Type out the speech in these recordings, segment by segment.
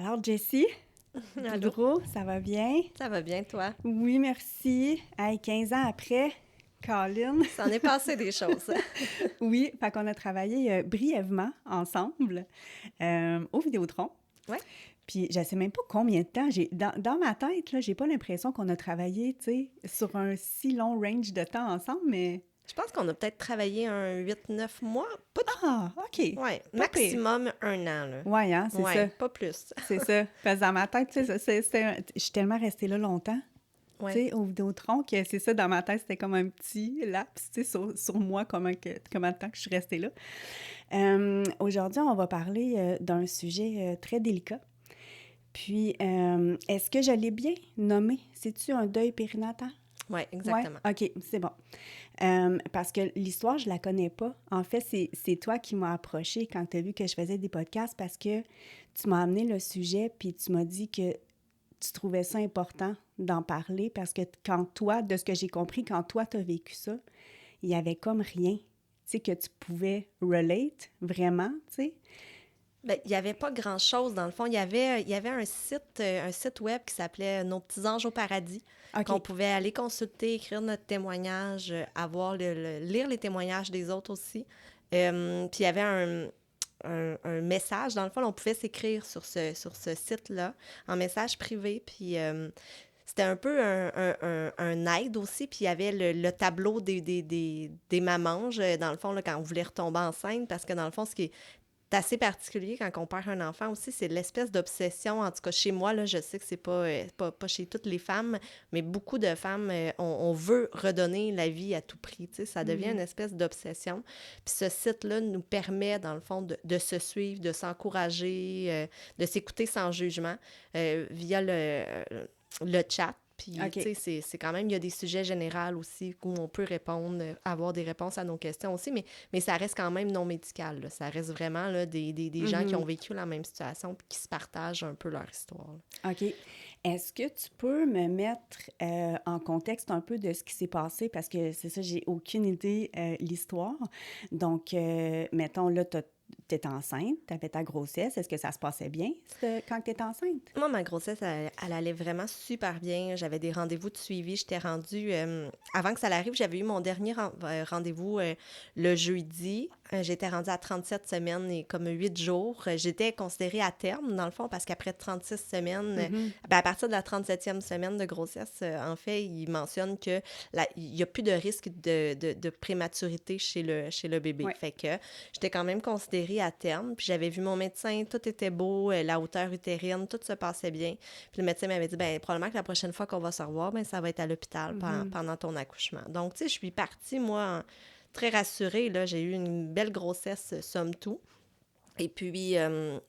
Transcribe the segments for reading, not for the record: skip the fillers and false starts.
Alors, Jessie, Allô? Boudreau, ça va bien? Ça va bien, toi? Oui, merci. Hey, 15 ans après, Colin. Ça en est passé des choses. Oui, fait qu'on a travaillé brièvement ensemble au Vidéotron. Ouais. Puis je sais même pas combien de temps. Dans ma tête, là, j'ai pas l'impression qu'on a travaillé, tu sais, sur un si long range de temps ensemble, mais... Je pense qu'on a peut-être travaillé un 8-9 mois. Pas Ah, OK. Ouais, Pas pire. maximum 1 an, là. Ouais, hein, c'est ça. Ouais, pas plus. C'est ça. Parce que dans ma tête, tu sais, je suis tellement restée là longtemps. Tu Ouais. sais, au Vidéotron, que c'est ça, dans ma tête, c'était comme un petit laps, tu sais, sur moi, combien de temps que je suis restée là. Aujourd'hui, on va parler d'un sujet très délicat. Puis, est-ce que je l'ai bien nommé? C'est-tu un deuil périnatal? Ouais, Oui, exactement. OK, c'est bon. Parce que l'histoire, je la connais pas. En fait, c'est toi qui m'as approché quand tu as vu que je faisais des podcasts parce que tu m'as amené le sujet puis tu m'as dit que tu trouvais ça important d'en parler parce que quand toi, de ce que j'ai compris, quand toi, tu as vécu ça, il y avait comme rien, tu sais, que tu pouvais relate vraiment, tu sais. Ben, il n'y avait pas grand-chose, dans le fond. Il y avait un site web qui s'appelait Nos petits anges au paradis, qu'on OK. pouvait aller consulter, écrire notre témoignage, avoir lire les témoignages des autres aussi. Puis il y avait un message. Dans le fond, on pouvait s'écrire sur ce site-là en message privé. Puis c'était un peu un aide aussi. Puis il y avait le tableau des mamanges, dans le fond, là, quand on voulait retomber enceinte. Parce que dans le fond, ce qui est assez particulier quand on perd un enfant aussi, c'est l'espèce d'obsession. En tout cas, chez moi, là, je sais que c'est pas chez toutes les femmes, mais beaucoup de femmes, on veut redonner la vie à tout prix. Tu sais, ça devient une espèce d'obsession. Puis ce site-là nous permet, dans le fond, de se suivre, de s'encourager, de s'écouter sans jugement via le chat. Puis, OK. tu sais, c'est quand même, il y a des sujets généraux aussi où on peut répondre, avoir des réponses à nos questions aussi, mais ça reste quand même non médical, là. Ça reste vraiment là, des gens qui ont vécu la même situation puis qui se partagent un peu leur histoire, là. OK. Est-ce que tu peux me mettre en contexte un peu de ce qui s'est passé? Parce que c'est ça, j'ai aucune idée l'histoire. Donc, mettons, là, t'étais enceinte, t'avais ta grossesse. Est-ce que ça se passait bien quand t'étais enceinte? Moi, ma grossesse, elle allait vraiment super bien. J'avais des rendez-vous de suivi. J'étais rendue... avant que ça arrive, j'avais eu mon dernier rendez-vous le jeudi. J'étais rendue à 37 semaines et comme 8 jours. J'étais considérée à terme, dans le fond, parce qu'après 36 semaines, ben, à partir de la 37e semaine de grossesse, en fait, il mentionne que il n'y a plus de risque de prématurité chez le bébé. Ouais. Fait que j'étais quand même considérée à terme. Puis j'avais vu mon médecin, tout était beau, la hauteur utérine, tout se passait bien. Puis le médecin m'avait dit, ben probablement que la prochaine fois qu'on va se revoir, ben ça va être à l'hôpital pendant ton accouchement. Donc, tu sais, je suis partie, moi, très rassurée, là. J'ai eu une belle grossesse, somme toute. Et puis,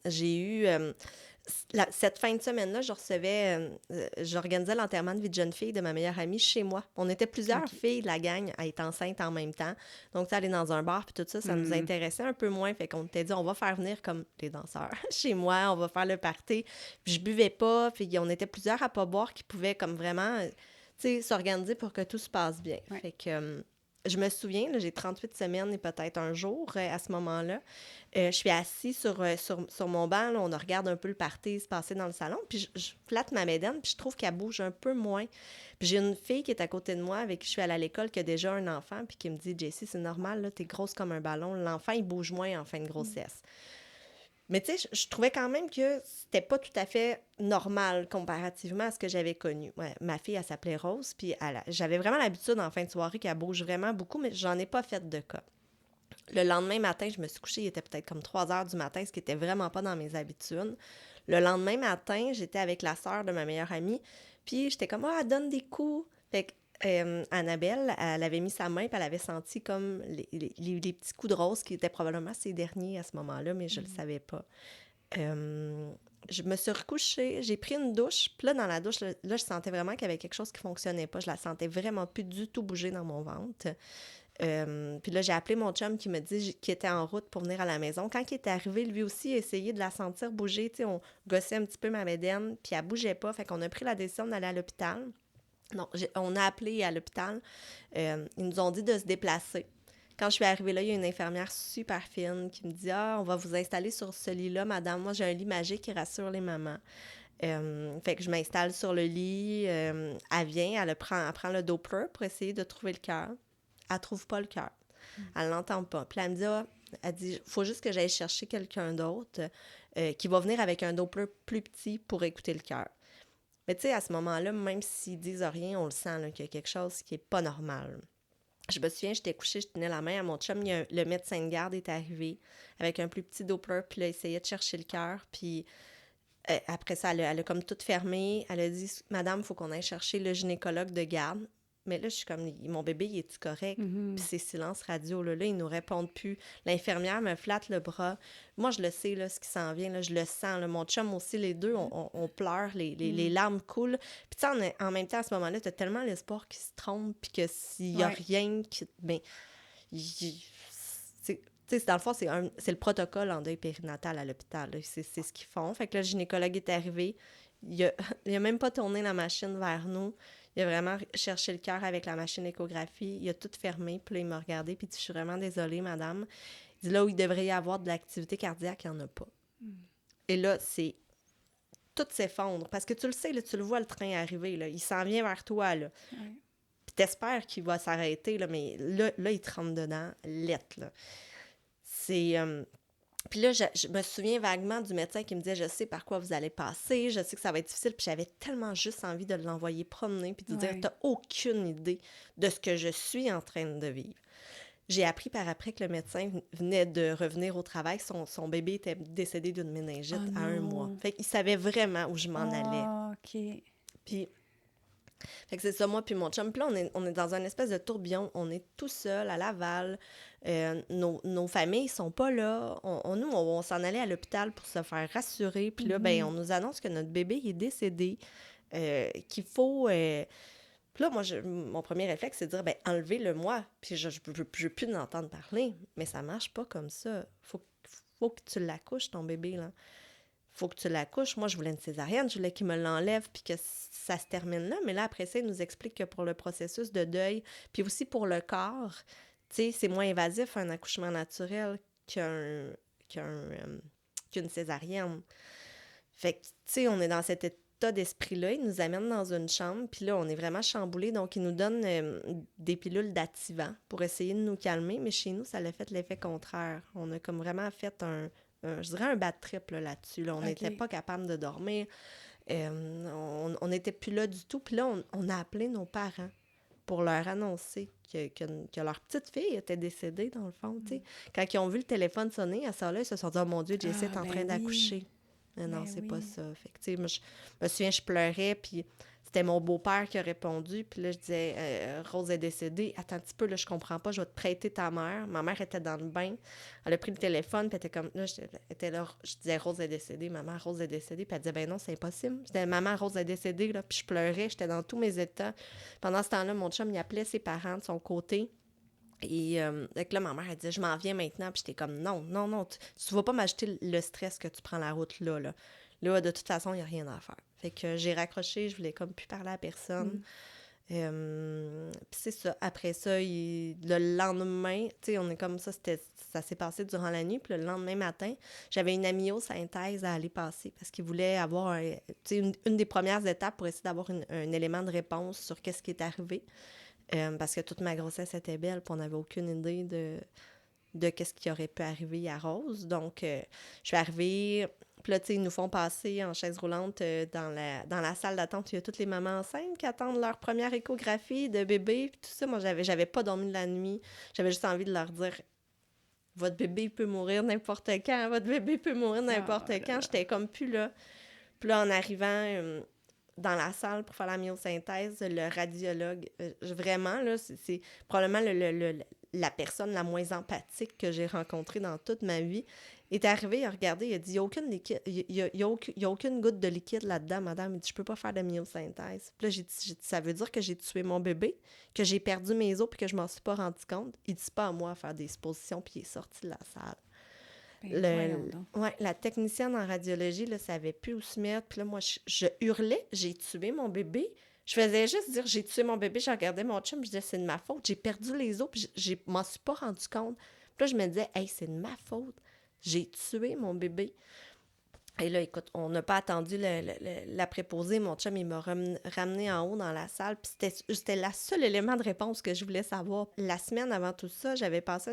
j'ai eu... cette fin de semaine-là, j'organisais l'enterrement de vie de jeune fille de ma meilleure amie chez moi. On était plusieurs OK. filles de la gang à être enceintes en même temps. Donc, aller dans un bar puis tout ça, ça nous intéressait un peu moins. Fait qu'on s'était dit, on va faire venir comme les danseurs chez moi, on va faire le party. Puis je buvais pas, puis on était plusieurs à pas boire qui pouvaient comme vraiment, tu sais, s'organiser pour que tout se passe bien. Ouais. Fait que... je me souviens, là, j'ai 38 semaines et peut-être un jour à ce moment-là. Je suis assise sur mon banc, là, on regarde un peu le party se passer dans le salon, puis je flatte ma bédaine, puis je trouve qu'elle bouge un peu moins. Puis j'ai une fille qui est à côté de moi, avec qui je suis allée à l'école, qui a déjà un enfant, puis qui me dit « Jessie, c'est normal, là, t'es grosse comme un ballon, l'enfant, il bouge moins en fin de grossesse. » Mais tu sais, je trouvais quand même que c'était pas tout à fait normal comparativement à ce que j'avais connu. Ouais, ma fille, elle s'appelait Rose, puis j'avais vraiment l'habitude en fin de soirée qu'elle bouge vraiment beaucoup, mais j'en ai pas fait de cas. Le lendemain matin, je me suis couchée, il était peut-être comme 3 heures du matin, ce qui était vraiment pas dans mes habitudes. Le lendemain matin, j'étais avec la sœur de ma meilleure amie, puis j'étais comme « Ah, elle donne des coups! » Fait que Annabelle, elle avait mis sa main, puis elle avait senti comme les petits coups de rose qui étaient probablement ses derniers à ce moment-là, mais je le savais pas. Je me suis recouchée, j'ai pris une douche, puis là, dans la douche, là, je sentais vraiment qu'il y avait quelque chose qui fonctionnait pas. Je la sentais vraiment plus du tout bouger dans mon ventre. Puis là, j'ai appelé mon chum qui me dit qu'il était en route pour venir à la maison. Quand il était arrivé, lui aussi, il a essayé de la sentir bouger. Tu sais, on gossait un petit peu ma bédaine, puis elle bougeait pas. Fait qu'on a pris la décision d'aller à l'hôpital. Non, on a appelé à l'hôpital. Ils nous ont dit de se déplacer. Quand je suis arrivée là, il y a une infirmière super fine qui me dit « Ah, on va vous installer sur ce lit-là, madame. Moi, j'ai un lit magique qui rassure les mamans. » Fait que je m'installe sur le lit. Elle vient, elle prend le Doppler pour essayer de trouver le cœur. Elle trouve pas le cœur. Elle l'entend pas. Puis elle me dit « Ah, elle dit, faut juste que j'aille chercher quelqu'un d'autre qui va venir avec un Doppler plus petit pour écouter le cœur. » Mais tu sais, à ce moment-là, même s'ils disent rien, on le sent là, qu'il y a quelque chose qui est pas normal. Je me souviens, j'étais couchée, je tenais la main à mon chum, le médecin de garde est arrivé avec un plus petit Doppler, puis là, il essayait de chercher le cœur, puis après ça, elle a comme tout fermé, elle a dit « Madame, il faut qu'on aille chercher le gynécologue de garde. » Mais là, je suis comme « Mon bébé, il est-tu correct? » Puis c'est silence radio, là, ils nous répondent plus. L'infirmière me flatte le bras. Moi, je le sais, là, ce qui s'en vient, là, je le sens. Là. Mon chum aussi, les deux, on pleure, les larmes coulent. Puis tu sais, en même temps, à ce moment-là, tu as tellement l'espoir qu'il se trompe, puis que s'il n'y a rien, ben, dans le fond, c'est le protocole en deuil périnatal à l'hôpital. Là. C'est ce qu'ils font. Fait que le gynécologue est arrivé. Il a même pas tourné la machine vers nous. Il a vraiment cherché le cœur avec la machine échographie. Il a tout fermé. Puis là, il m'a regardé. Puis il dit « Je suis vraiment désolée, madame. » Il dit « Là où il devrait y avoir de l'activité cardiaque, il n'y en a pas. » Et là, tout s'effondre. Parce que tu le sais, là, tu le vois le train arriver. Là. Il s'en vient vers toi. Là. Puis t'espères qu'il va s'arrêter. Là, mais là, il te rentre dedans. Lettre, là. C'est... Puis là, je me souviens vaguement du médecin qui me disait « Je sais par quoi vous allez passer, je sais que ça va être difficile. » Puis j'avais tellement juste envie de l'envoyer promener puis de dire « T'as aucune idée de ce que je suis en train de vivre. » J'ai appris par après que le médecin venait de revenir au travail. Son bébé était décédé d'une méningite à 1 mois. Fait qu'il savait vraiment où je m'en allais. OK. Puis... Fait que c'est ça, moi puis mon chum. Puis là, on est dans un espèce de tourbillon. On est tout seul à Laval. Nos familles sont pas là. Nous, on s'en allait à l'hôpital pour se faire rassurer. Puis là, ben, on nous annonce que notre bébé est décédé, qu'il faut... Puis là, moi, mon premier réflexe, c'est de dire, ben, enlevez-le-moi. Puis je veux plus l'entendre parler. Mais ça marche pas comme ça. Faut que tu l'accouches, ton bébé, là. Faut que tu l'accouches. Moi, je voulais une césarienne, je voulais qu'il me l'enlève puis que ça se termine là. Mais là, après ça, il nous explique que pour le processus de deuil, puis aussi pour le corps, tu sais, c'est moins invasif un accouchement naturel qu'une césarienne. Fait que, tu sais, on est dans cet état d'esprit-là. Il nous amène dans une chambre, puis là, on est vraiment chamboulés. Donc, il nous donne des pilules d'activant pour essayer de nous calmer. Mais chez nous, ça l'a fait l'effet contraire. On a comme vraiment fait je dirais un bad trip là-dessus. Là. On n'était pas capable de dormir. On n'était plus là du tout. Puis là, on a appelé nos parents pour leur annoncer que leur petite fille était décédée, dans le fond. Quand ils ont vu le téléphone sonner, à ça là, ils se sont dit « Oh mon Dieu, Jessie est en train d'accoucher. » Mais non, c'est pas ça. Fait que, moi, je me souviens, je pleurais, puis c'était mon beau-père qui a répondu. Puis là, je disais, Rose est décédée. Attends un petit peu, là, je comprends pas, je vais te prêter ta mère. Ma mère était dans le bain. Elle a pris le téléphone, puis elle était comme, là, je disais, Rose est décédée, maman, Rose est décédée. Puis elle disait, ben non, c'est impossible. Je disais, maman, Rose est décédée, là. Puis je pleurais, j'étais dans tous mes états. Pendant ce temps-là, mon chum, il appelait ses parents de son côté. Et là, ma mère, elle disait, je m'en viens maintenant. Puis j'étais comme, non, tu vas pas m'ajouter le stress que tu prends la route là. Là, de toute façon, il n'y a rien à faire. Fait que j'ai raccroché, je voulais comme plus parler à personne. Puis c'est ça. Après ça, le lendemain, tu sais, on est comme ça, ça s'est passé durant la nuit. Puis le lendemain matin, j'avais une amyosynthèse à aller passer parce qu'il voulait avoir une des premières étapes pour essayer d'avoir un élément de réponse sur qu'est-ce qui est arrivé. Parce que toute ma grossesse était belle, puis on n'avait aucune idée de qu'est-ce qui aurait pu arriver à Rose. Donc, je suis arrivée, puis là, tu sais, ils nous font passer en chaise roulante dans la salle d'attente. Il y a toutes les mamans enceintes qui attendent leur première échographie de bébé, puis tout ça. Moi, j'avais pas dormi de la nuit. J'avais juste envie de leur dire « Votre bébé peut mourir n'importe quand. Votre bébé peut mourir n'importe quand. » J'étais comme plus là. Puis là, en arrivant dans la salle pour faire la myosynthèse, le radiologue, vraiment, là, c'est probablement la personne la moins empathique que j'ai rencontrée dans toute ma vie, est arrivé, il a regardé, il a dit « Il n'y a aucune liquide, il y a aucune goutte de liquide là-dedans, madame. » Il dit « Je peux pas faire de myosynthèse. » Puis là, j'ai dit « Ça veut dire que j'ai tué mon bébé, que j'ai perdu mes os puis que je m'en suis pas rendu compte. » Il dit « C'est pas à moi à faire des suppositions. » Puis il est sorti de la salle. La technicienne en radiologie ne savait plus où se mettre. Puis là, moi, je hurlais, j'ai tué mon bébé. Je faisais juste dire, j'ai tué mon bébé, je regardais mon chum, je disais, c'est de ma faute, j'ai perdu les os, puis je m'en suis pas rendu compte. Puis là, je me disais, hey, c'est de ma faute, j'ai tué mon bébé. Et là, écoute, on n'a pas attendu la préposée. Mon chum, il m'a ramené en haut dans la salle. Puis c'était le seul élément de réponse que je voulais savoir. La semaine avant tout ça, j'avais passé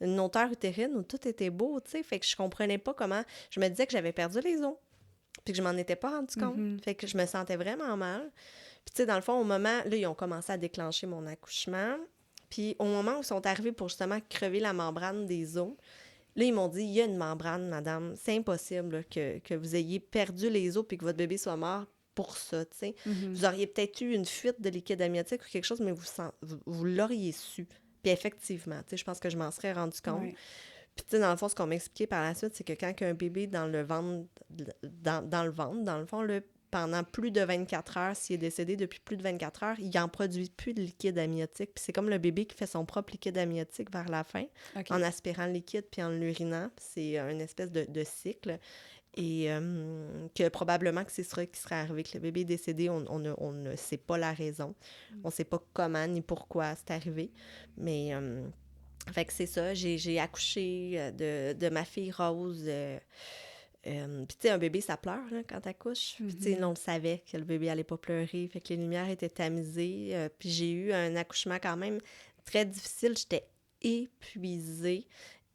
une hauteur utérine où tout était beau, tu sais. Fait que je comprenais pas comment... Je me disais que j'avais perdu les os. Puis que je m'en étais pas rendu compte. Fait que je me sentais vraiment mal. Puis tu sais, dans le fond, au moment... Là, ils ont commencé à déclencher mon accouchement. Puis au moment où ils sont arrivés pour justement crever la membrane des os, là, ils m'ont dit, il y a une membrane, madame. C'est impossible là, que vous ayez perdu les os puis que votre bébé soit mort pour ça, tu sais. Vous auriez peut-être eu une fuite de liquide amniotique ou quelque chose, mais vous l'auriez su. Puis effectivement, tu sais, je pense que je m'en serais rendu compte. Ouais. Puis, tu sais, dans le fond, ce qu'on m'a expliqué par la suite, c'est que quand il y a un bébé dans le ventre, dans le fond, là, pendant plus de 24 heures, s'il est décédé depuis plus de 24 heures, il n'en produit plus de liquide amniotique. Puis c'est comme le bébé qui fait son propre liquide amniotique vers la fin, en aspirant le liquide puis en l'urinant. C'est une espèce de cycle. Et que probablement que c'est ce qui serait arrivé, que le bébé est décédé, on ne sait pas la raison. On ne sait pas comment ni pourquoi c'est arrivé. Mais... fait que c'est ça, j'ai accouché de ma fille Rose. Puis tu sais, un bébé, ça pleure là, quand t'accouches. Puis tu sais, on le savait que le bébé allait pas pleurer. Fait que les lumières étaient tamisées. Puis j'ai eu un accouchement quand même très difficile. J'étais épuisée.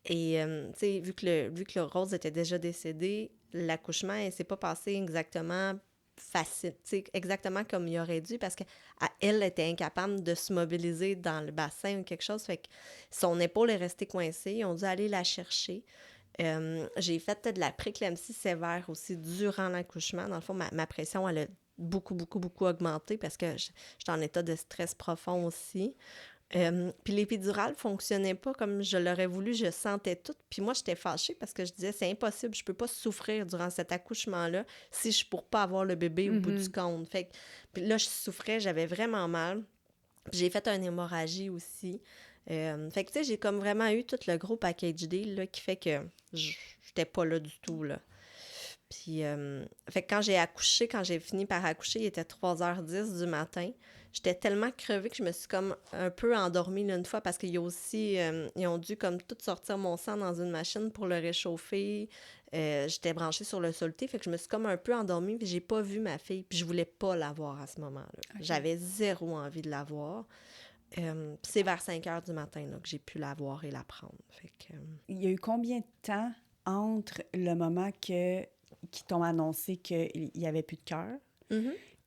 Et tu sais, vu que le Rose était déjà décédé, l'accouchement, elle s'est pas passé exactement facile, tu sais, exactement comme il aurait dû, parce qu'elle était incapable de se mobiliser dans le bassin ou quelque chose, fait que son épaule est restée coincée, ils ont dû aller la chercher. J'ai fait de la préclampsie sévère aussi durant l'accouchement. Dans le fond, ma pression, elle a beaucoup, beaucoup, beaucoup augmenté parce que j'étais en état de stress profond aussi. Puis l'épidural fonctionnait pas comme je l'aurais voulu, je sentais tout. Puis moi, j'étais fâchée parce que je disais, c'est impossible, je peux pas souffrir durant cet accouchement-là si je pourrais pas avoir le bébé au bout du compte. Fait que, puis là, je souffrais, j'avais vraiment mal. Puis j'ai fait une hémorragie aussi. Fait que, tu sais, j'ai comme vraiment eu tout le gros package deal, là, qui fait que j'étais pas là du tout, là. Puis, fait que quand j'ai fini par accoucher, il était 3h10 du matin. J'étais tellement crevée que je me suis comme un peu endormie là, une fois parce qu'il y a aussi, ils ont dû comme tout sortir mon sang dans une machine pour le réchauffer. J'étais branchée sur le soluté, fait que je me suis comme un peu endormie puis j'ai pas vu ma fille puis je voulais pas la voir à ce moment-là. Okay. J'avais zéro envie de la voir. Puis c'est vers 5h du matin là, que j'ai pu la voir et la prendre. Fait que, Il y a eu combien de temps entre le moment qu'ils t'ont annoncé qu'il n'y avait plus de cœur,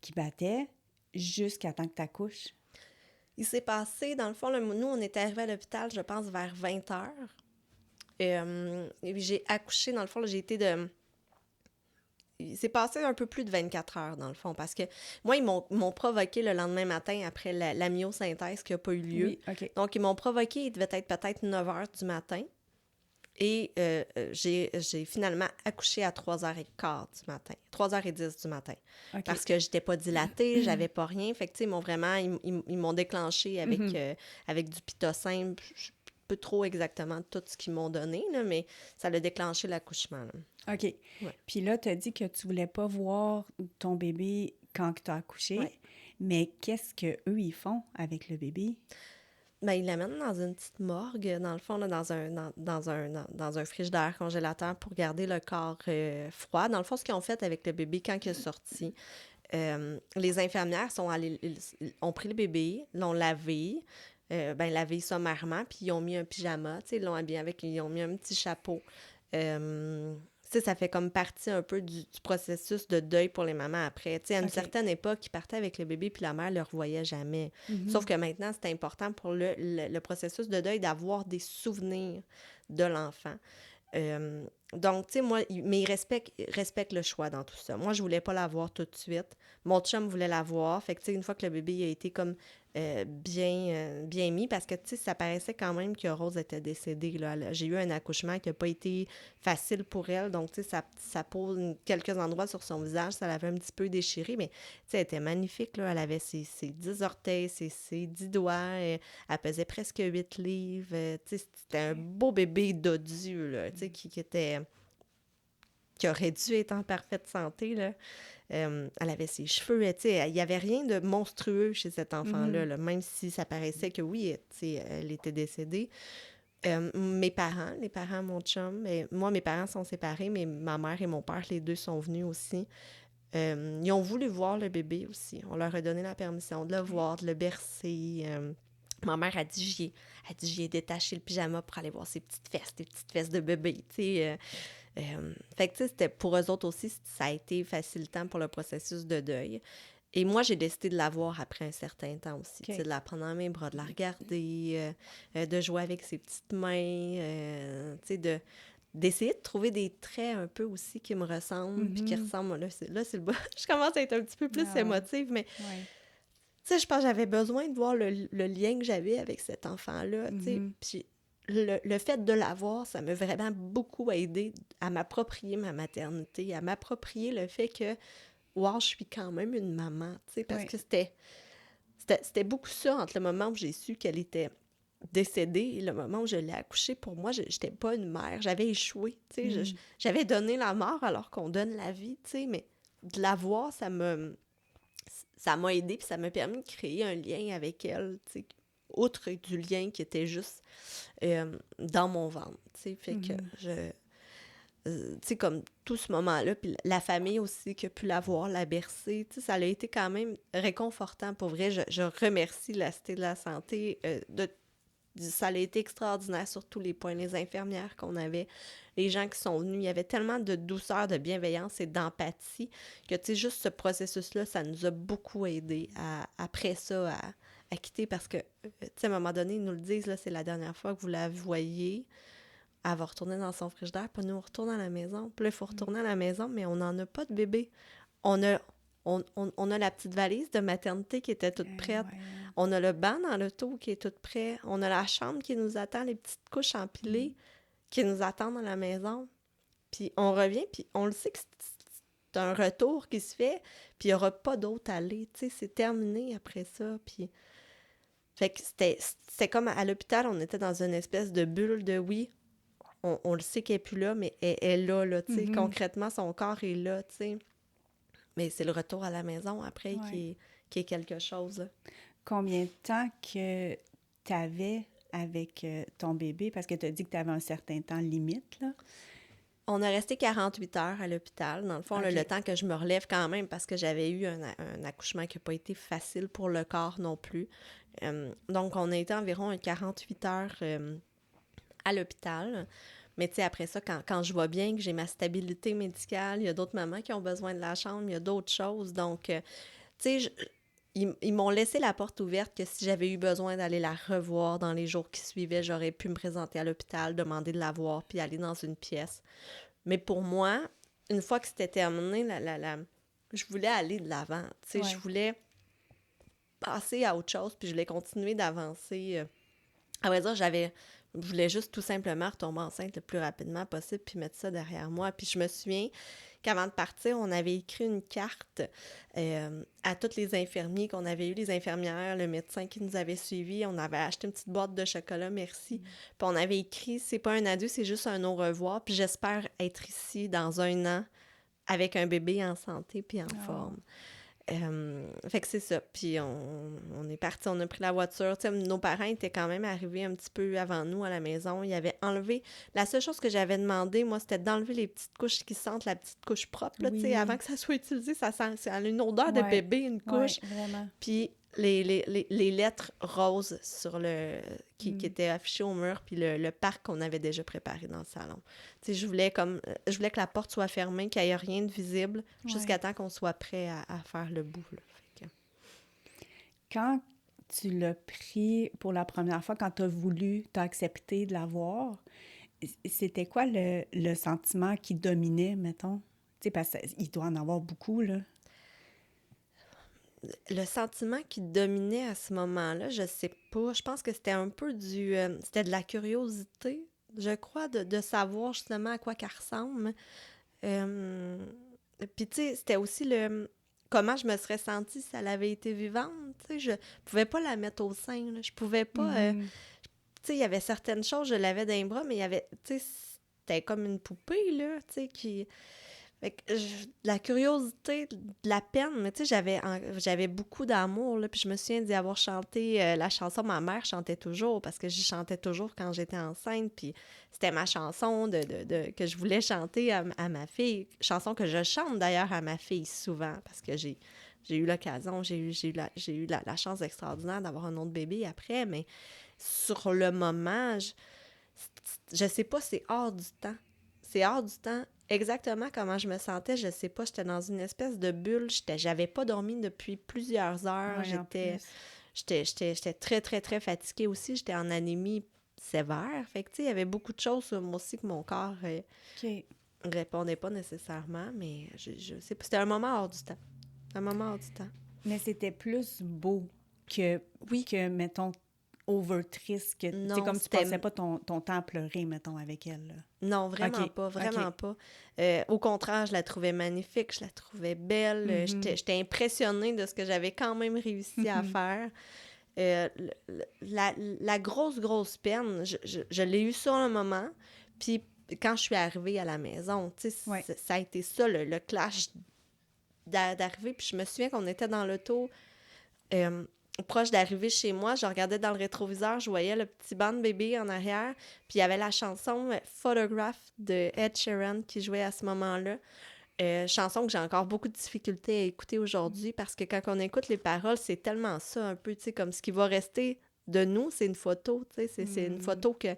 qui battait, jusqu'à temps que tu accouches? Il s'est passé, dans le fond, nous, on est arrivés à l'hôpital, je pense, vers 20h. Et puis j'ai accouché, dans le fond, là, j'ai été de... Il s'est passé un peu plus de 24 heures, dans le fond, parce que moi, ils m'ont provoqué le lendemain matin après la myosynthèse qui n'a pas eu lieu. Oui, OK. Donc, ils m'ont provoqué, il devait être peut-être 9h du matin. Et j'ai finalement accouché à 3h15 du matin. 3h10 du matin. Okay. Parce que j'étais pas dilatée, j'avais pas rien. Fait que, tu sais, ils m'ont déclenché avec du pitocin. Je sais pas trop exactement tout ce qu'ils m'ont donné, là, mais ça l'a déclenché l'accouchement, là. OK. Ouais. Puis là, tu as dit que tu voulais pas voir ton bébé quand tu as accouché. Ouais. Mais qu'est-ce qu'eux, ils font avec le bébé? Ben, ils l'amènent dans une petite morgue, dans le fond, là, dans un frigidaire congélateur pour garder le corps froid. Dans le fond, ce qu'ils ont fait avec le bébé quand il est sorti, les infirmières ont pris le bébé, l'ont lavé, lavé sommairement, puis ils ont mis un pyjama, tu sais, ils l'ont habillé ils ont mis un petit chapeau. Tu sais, ça fait comme partie un peu du processus de deuil pour les mamans après. Tu sais, à une certaine époque, ils partaient avec le bébé puis la mère ne le revoyait jamais. Sauf que maintenant, c'est important pour le processus de deuil d'avoir des souvenirs de l'enfant. Donc, tu sais, moi, mais ils respectent le choix dans tout ça. Moi, je voulais pas la voir tout de suite. Mon chum voulait la voir. Fait que, tu sais, une fois que le bébé a été comme bien mis, parce que, tu sais, ça paraissait quand même que Rose était décédée, là. J'ai eu un accouchement qui n'a pas été facile pour elle. Donc, tu sais, ça pose quelques endroits sur son visage. Ça l'avait un petit peu déchiré, mais, tu sais, elle était magnifique, là. Elle avait ses 10 orteils, ses 10 doigts. Elle pesait presque 8 livres. Tu sais, c'était un beau bébé dodu, là, tu sais, qui était... qui aurait dû être en parfaite santé, là. Elle avait ses cheveux, tu sais, il n'y avait rien de monstrueux chez cet enfant-là, là, même si ça paraissait que oui, tu sais, elle était décédée. Les parents de mon chum, moi, mes parents sont séparés, mais ma mère et mon père, les deux sont venus aussi. Ils ont voulu voir le bébé aussi. On leur a donné la permission de le voir, de le bercer. Ma mère a dit, j'y ai détaché le pyjama pour aller voir ses petites fesses de bébé, tu sais. Fait que, tu sais, c'était pour eux autres aussi, ça a été facilitant pour le processus de deuil. Et moi, j'ai décidé de la voir après un certain temps aussi. Okay. De la prendre dans mes bras, de la regarder, de jouer avec ses petites mains, d'essayer de trouver des traits un peu aussi qui me ressemblent, puis qui ressemblent. Là, c'est le bas. Je commence à être un petit peu plus émotive, mais tu sais, je pense que j'avais besoin de voir le lien que j'avais avec cet enfant-là, tu sais. Puis le fait de l'avoir, ça m'a vraiment beaucoup aidé à m'approprier ma maternité, à m'approprier le fait que wow, je suis quand même une maman, tu sais, parce que c'était beaucoup ça entre le moment où j'ai su qu'elle était décédée et le moment où je l'ai accouchée. Pour moi, je n'étais pas une mère, j'avais échoué, tu sais, j'avais donné la mort alors qu'on donne la vie, tu sais, mais de la voir, ça m'a aidé puis ça m'a permis de créer un lien avec elle, tu sais, outre du lien qui était juste dans mon ventre, tu sais, fait que tu sais, comme tout ce moment-là, puis la famille aussi qui a pu la voir, la bercer, tu sais, ça a été quand même réconfortant, pour vrai. Je remercie la Cité de la Santé, ça a été extraordinaire sur tous les points, les infirmières qu'on avait, les gens qui sont venus, il y avait tellement de douceur, de bienveillance et d'empathie que, tu sais, juste ce processus-là, ça nous a beaucoup aidés après ça à quitter, parce que, tu sais, à un moment donné, ils nous le disent, là, c'est la dernière fois que vous la voyez. Elle va retourner dans son frigidaire, puis nous, on retourne à la maison. Puis là, il faut retourner à la maison, mais on n'en a pas de bébé. On a la petite valise de maternité qui était toute prête. Ouais. On a le banc dans l'auto qui est tout prêt. On a la chambre qui nous attend, les petites couches empilées qui nous attendent à la maison. Puis on revient, puis on le sait que c'est un retour qui se fait, puis il n'y aura pas d'autre à aller. Tu sais, c'est terminé après ça, puis... Fait que c'était comme à l'hôpital, on était dans une espèce de bulle de oui, on le sait qu'elle n'est plus là, mais elle est là, tu sais. Concrètement, son corps est là, tu sais. Mais c'est le retour à la maison après qui est quelque chose. Combien de temps que tu avais avec ton bébé? Parce que tu as dit que tu avais un certain temps limite, là. On a resté 48 heures à l'hôpital. Dans le fond, le temps que je me relève quand même, parce que j'avais eu un accouchement qui n'a pas été facile pour le corps non plus. Donc, on a été environ 48 heures à l'hôpital. Mais tu sais, après ça, quand je vois bien que j'ai ma stabilité médicale, il y a d'autres mamans qui ont besoin de la chambre, il y a d'autres choses. Donc, tu sais, ils m'ont laissé la porte ouverte que si j'avais eu besoin d'aller la revoir dans les jours qui suivaient, j'aurais pu me présenter à l'hôpital, demander de la voir, puis aller dans une pièce. Mais pour moi, une fois que c'était terminé, je voulais aller de l'avant. Tu sais, je voulais passer à autre chose, puis je voulais continuer d'avancer. À vrai dire, je voulais juste tout simplement retomber enceinte le plus rapidement possible puis mettre ça derrière moi. Puis je me souviens qu'avant de partir, on avait écrit une carte à tous les infirmiers qu'on avait eu, les infirmières, le médecin qui nous avait suivis. On avait acheté une petite boîte de chocolat, merci. Puis on avait écrit, c'est pas un adieu, c'est juste un au revoir. Puis j'espère être ici dans 1 an avec un bébé en santé puis en forme. Fait que c'est ça. Puis on est parti, on a pris la voiture. T'sais, nos parents étaient quand même arrivés un petit peu avant nous à la maison. Ils avaient enlevé... La seule chose que j'avais demandé, moi, c'était d'enlever les petites couches qui sentent la petite couche propre. Là, avant que ça soit utilisé, ça a une odeur de bébé, une couche. Ouais, vraiment. Puis les lettres roses sur qui étaient affichées au mur, puis le parc qu'on avait déjà préparé dans le salon. Tu sais, je voulais que la porte soit fermée, qu'il n'y ait rien de visible, jusqu'à temps qu'on soit prêt à faire le bout. Là. Fait que... Quand tu l'as pris pour la première fois, quand tu as accepté de l'avoir, c'était quoi le sentiment qui dominait, mettons? Tu sais, parce qu'il doit en avoir beaucoup, là. Le sentiment qui dominait à ce moment-là, je sais pas. Je pense que c'était un peu c'était de la curiosité, je crois, de savoir justement à quoi qu'elle ressemble. Puis, tu sais, c'était aussi comment je me serais sentie si elle avait été vivante. Tu sais, je pouvais pas la mettre au sein, là. Je pouvais pas... tu sais, il y avait certaines choses, je l'avais dans les bras, mais il y avait... Tu sais, c'était comme une poupée, là, tu sais, qui... Fait que de la curiosité, de la peine, mais tu sais, j'avais beaucoup d'amour, là, puis je me souviens d'y avoir chanté la chanson. Ma mère chantait toujours, parce que j'y chantais toujours quand j'étais enceinte, puis c'était ma chanson que je voulais chanter à ma fille. Chanson que je chante d'ailleurs à ma fille souvent, parce que j'ai eu l'occasion, j'ai eu la chance extraordinaire d'avoir un autre bébé après, mais sur le moment, je sais pas, c'est hors du temps. C'est hors du temps. Exactement comment je me sentais, je sais pas, j'étais dans une espèce de bulle, j'avais pas dormi depuis plusieurs heures, Ouais, en plus. j'étais très, très, très fatiguée aussi, j'étais en anémie sévère, fait que, tu sais, il y avait beaucoup de choses, moi aussi, que mon corps OK. répondait pas nécessairement, mais je sais pas, c'était un moment hors du temps, un moment hors du temps. Mais c'était plus beau que, Oui. que mettons, over triste. Que, tu sais, Non, comme tu passais pas ton temps à pleurer, mettons, avec elle. Là. Non, vraiment OK, pas, vraiment OK. pas. Au contraire, je la trouvais magnifique, je la trouvais belle. J'étais impressionnée de ce que j'avais quand même réussi à faire. La grosse, grosse peine, je l'ai eue sur le moment. Puis quand je suis arrivée à la maison, tu sais, Ouais. ça a été ça, le clash d'arriver. Puis je me souviens qu'on était dans l'auto, proche d'arriver chez moi, je regardais dans le rétroviseur, je voyais le petit banc de bébé en arrière, puis il y avait la chanson Photograph de Ed Sheeran qui jouait à ce moment-là. Chanson que j'ai encore beaucoup de difficultés à écouter aujourd'hui parce que quand on écoute les paroles, c'est tellement ça un peu, tu sais, comme ce qui va rester de nous, c'est une photo, tu sais, c'est une photo qu'il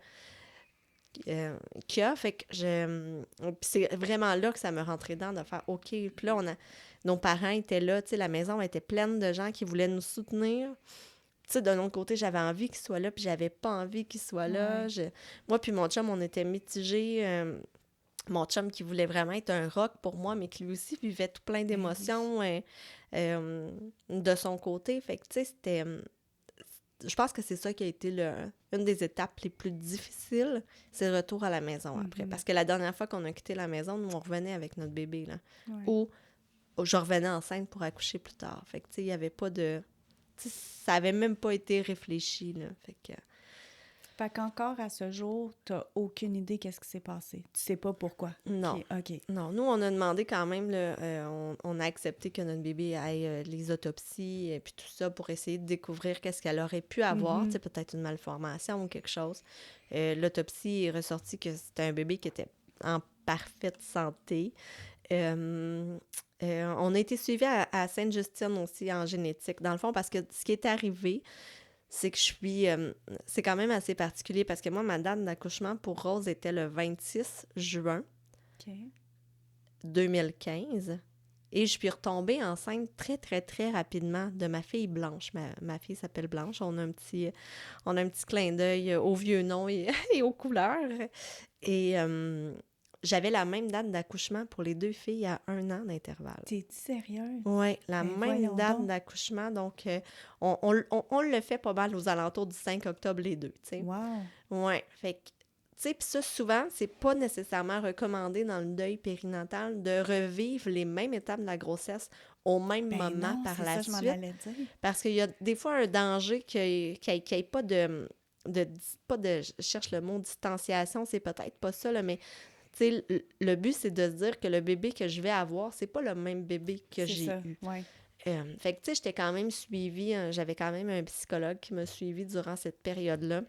y a, fait que puis c'est vraiment là que ça me rentrait dedans de faire OK, puis là, nos parents étaient là, tu sais, la maison était pleine de gens qui voulaient nous soutenir. Tu sais, d'un autre côté, j'avais envie qu'il soit là, puis j'avais pas envie qu'il soit là. Ouais. Moi puis mon chum, on était mitigés. Mon chum qui voulait vraiment être un rock pour moi, mais qui lui aussi vivait tout plein d'émotions de son côté. Fait que, tu sais, c'était... je pense que c'est ça qui a été une des étapes les plus difficiles, c'est le retour à la maison après. Parce que la dernière fois qu'on a quitté la maison, nous, on revenait avec notre bébé, là. Ouais. Ou je revenais enceinte pour accoucher plus tard. Fait que, tu sais, il n'y avait pas de... tu sais, ça avait même pas été réfléchi, là. Fait que... Fait qu'encore à ce jour, t'as aucune idée qu'est-ce qui s'est passé. Tu sais pas pourquoi. Non. OK. Non, nous, on a demandé quand même, là, on a accepté que notre bébé aille les autopsies et puis tout ça pour essayer de découvrir qu'est-ce qu'elle aurait pu avoir, tu sais, peut-être une malformation ou quelque chose. L'autopsie est ressortie que c'était un bébé qui était en parfaite santé. On a été suivis à Sainte-Justine aussi en génétique, dans le fond, parce que ce qui est arrivé, c'est que c'est quand même assez particulier parce que moi, ma date d'accouchement pour Rose était le 26 juin OK. 2015 et je suis retombée enceinte très, très, très rapidement de ma fille Blanche. Ma fille s'appelle Blanche. On a un petit clin d'œil au vieux nom et aux couleurs. Et j'avais la même date d'accouchement pour les deux filles à 1 an d'intervalle. T'es-tu sérieuse? Oui, la Ben, même voyons date donc. d'accouchement. Donc, on le fait pas mal aux alentours du 5 octobre les deux, tu sais. Wow. Oui, fait que, tu sais, puis ça, souvent, c'est pas nécessairement recommandé dans le deuil périnatal de revivre les mêmes étapes de la grossesse au même Ben moment non, par c'est la ça, je m'en suite. allais dire. Parce qu'il y a des fois un danger qu'il n'y ait pas pas de, je cherche le mot distanciation, c'est peut-être pas ça, là, mais tu sais, le but, c'est de se dire que le bébé que je vais avoir, c'est pas le même bébé que j'ai eu. Ouais. Fait que, tu sais, j'étais quand même suivie, j'avais quand même un psychologue qui m'a suivie durant cette période-là.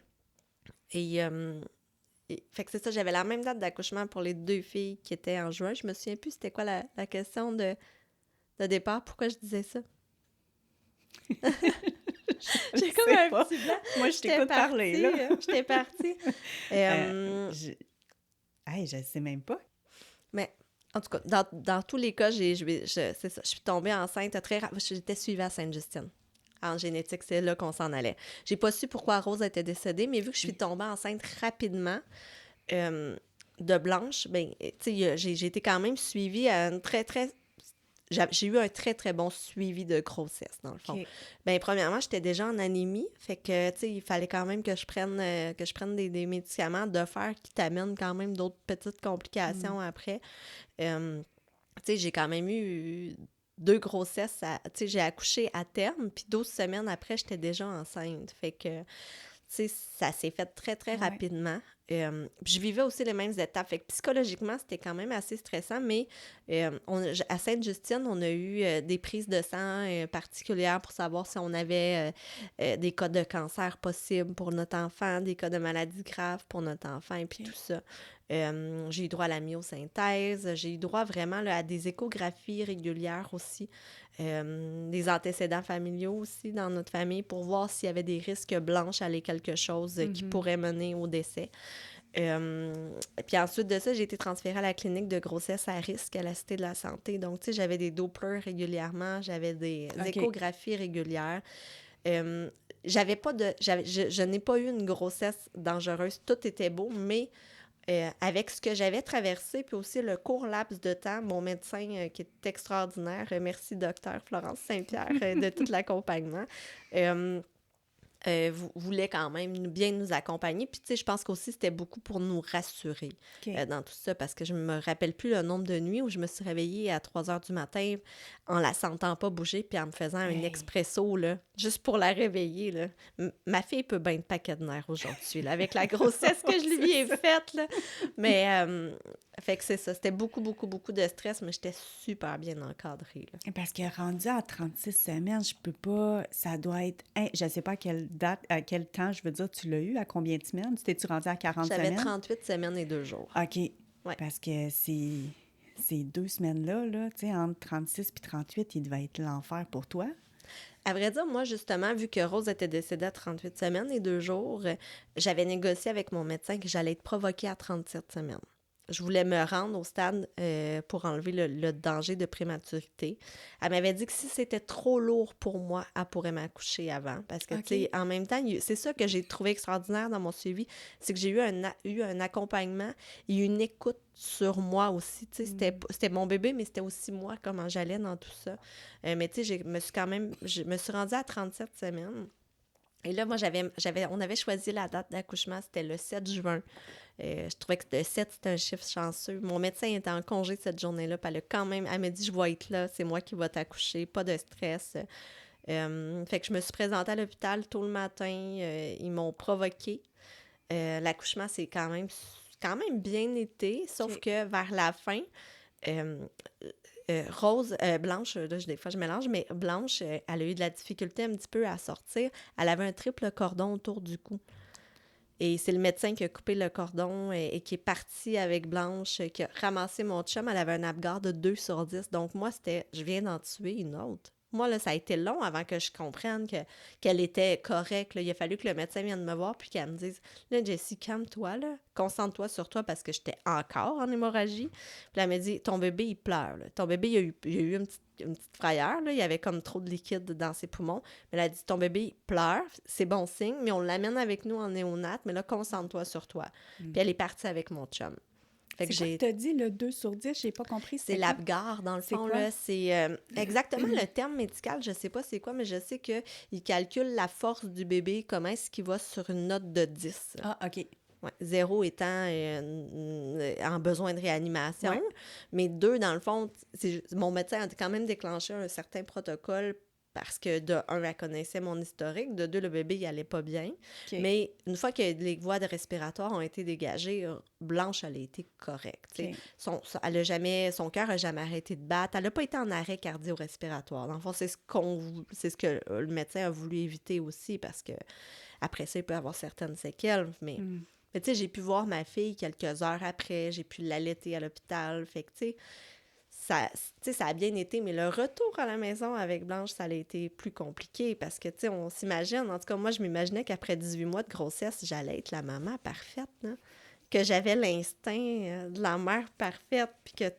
Et, fait que c'est ça, j'avais la même date d'accouchement pour les deux filles qui étaient en juin. Je me souviens plus c'était quoi la question de départ, pourquoi je disais ça. J'ai comme un petit blanc. Moi, je t'écoute parler, là. J'étais partie. Je sais même pas. Mais en tout cas, dans tous les cas, c'est ça, je suis tombée enceinte très rapidement. J'étais suivie à Sainte-Justine. En génétique, c'est là qu'on s'en allait. J'ai pas su pourquoi Rose était décédée, mais vu que je suis tombée enceinte rapidement de Blanche, ben, tu sais, j'ai été quand même suivie à une très, très... J'ai eu un très, très bon suivi de grossesse, dans le fond. Okay. Bien, premièrement, j'étais déjà en anémie, fait que, tu sais, il fallait quand même que je prenne des médicaments de fer qui t'amènent quand même d'autres petites complications après. Tu sais, j'ai quand même eu 2 grossesses, tu sais, j'ai accouché à terme, puis 12 semaines après, j'étais déjà enceinte. Fait que, tu sais, ça s'est fait très, très rapidement. Puis je vivais aussi les mêmes étapes. Fait que psychologiquement, c'était quand même assez stressant, mais à Sainte-Justine, on a eu des prises de sang particulières pour savoir si on avait des cas de cancer possibles pour notre enfant, des cas de maladies graves pour notre enfant, et puis tout ça. J'ai eu droit à la myosynthèse, j'ai eu droit vraiment là, à des échographies régulières aussi, des antécédents familiaux aussi dans notre famille pour voir s'il y avait des risques blanches à aller quelque chose qui pourrait mener au décès. Puis ensuite de ça, j'ai été transférée à la clinique de grossesse à risque à la Cité de la Santé. Donc, tu sais, j'avais des Dopplers régulièrement, j'avais des échographies régulières. J'avais pas de... je n'ai pas eu une grossesse dangereuse. Tout était beau, mais avec ce que j'avais traversé, puis aussi le court laps de temps, mon médecin qui est extraordinaire, merci docteur Florence Saint-Pierre de tout l'accompagnement, voulait quand même bien nous accompagner. Puis, tu sais, je pense qu'aussi, c'était beaucoup pour nous rassurer dans tout ça, parce que je me rappelle plus le nombre de nuits où je me suis réveillée à 3 heures du matin en la sentant pas bouger, puis en me faisant un expresso, là, juste pour la réveiller, là. Ma fille peut bien de paquet de nerfs aujourd'hui, là, avec la grossesse que je lui ai faite, là. Mais, fait que c'est ça. C'était beaucoup, beaucoup, beaucoup de stress, mais j'étais super bien encadrée, là. Parce que rendu à 36 semaines, je peux pas... Ça doit être... Je sais pas à quelle date, à quel temps, je veux dire, tu l'as eu, à combien de semaines? T'es-tu rendu à 40 semaines? J'avais 38 semaines et 2 jours. OK. Ouais. Parce que ces 2 semaines-là, là, tu sais, entre 36 puis 38, il devait être l'enfer pour toi. À vrai dire, moi, justement, vu que Rose était décédée à 38 semaines et 2 jours, j'avais négocié avec mon médecin que j'allais être provoquée à 37 semaines. Je voulais me rendre au stade pour enlever le danger de prématurité. Elle m'avait dit que si c'était trop lourd pour moi, elle pourrait m'accoucher avant. Parce que, tu sais, en même temps, c'est ça que j'ai trouvé extraordinaire dans mon suivi, c'est que j'ai eu un accompagnement et une écoute sur moi aussi. Tu sais, c'était mon bébé, mais c'était aussi moi, comment j'allais dans tout ça. Mais tu sais, je me suis rendue à 37 semaines. Et là, moi, on avait choisi la date d'accouchement, c'était le 7 juin. Je trouvais que le 7, c'était un chiffre chanceux. Mon médecin était en congé cette journée-là, puis elle m'a dit, je vais être là, c'est moi qui vais t'accoucher, pas de stress. Fait que je me suis présentée à l'hôpital tôt le matin, ils m'ont provoquée. L'accouchement, c'est quand même bien été, sauf que vers la fin, Blanche, là, des fois je mélange, mais Blanche, elle a eu de la difficulté un petit peu à sortir. Elle avait un triple cordon autour du cou. Et c'est le médecin qui a coupé le cordon et qui est parti avec Blanche, qui a ramassé mon chum. Elle avait un Apgar de 2/10. Donc moi, je viens d'en tuer une autre. Moi, là, ça a été long avant que je comprenne qu'elle était correcte, là. Il a fallu que le médecin vienne me voir puis qu'elle me dise « Là, Jessie, calme-toi, là. Concentre-toi sur toi parce que j'étais encore en hémorragie. » Puis elle m'a dit « Ton bébé, il pleure, là. Ton bébé, il a eu une petite frayeur, là. Il y avait comme trop de liquide dans ses poumons. Mais elle a dit « Ton bébé, il pleure. C'est bon signe, mais on l'amène avec nous en néonate. Mais là, concentre-toi sur toi. » Puis elle est partie avec mon chum. C'est quoi que tu as dit, le 2/10? J'ai pas compris. C'est l'Apgar, dans le fond. Là, c'est exactement le terme médical, je sais pas c'est quoi, mais je sais qu'il calcule la force du bébé, comment est-ce qu'il va sur une note de 10. Ah, OK. Ouais, 0 étant en besoin de réanimation, mais 2, dans le fond, mon médecin a quand même déclenché un certain protocole parce que, de 1, elle connaissait mon historique, de 2, le bébé, il allait pas bien. Okay. Mais une fois que les voies de respiratoire ont été dégagées, Blanche, elle a été correcte. Okay. Son cœur n'a jamais arrêté de battre. Elle n'a pas été en arrêt cardio-respiratoire. Dans le fond, c'est ce que le médecin a voulu éviter aussi, parce que après ça, il peut avoir certaines séquelles. Mais tu sais, j'ai pu voir ma fille quelques heures après, j'ai pu l'allaiter à l'hôpital. Fait que, tu sais, ça a bien été, mais le retour à la maison avec Blanche, ça a été plus compliqué parce que, tu sais, on s'imagine, en tout cas, moi, je m'imaginais qu'après 18 mois de grossesse, j'allais être la maman parfaite, là, que j'avais l'instinct de la mère parfaite, puis que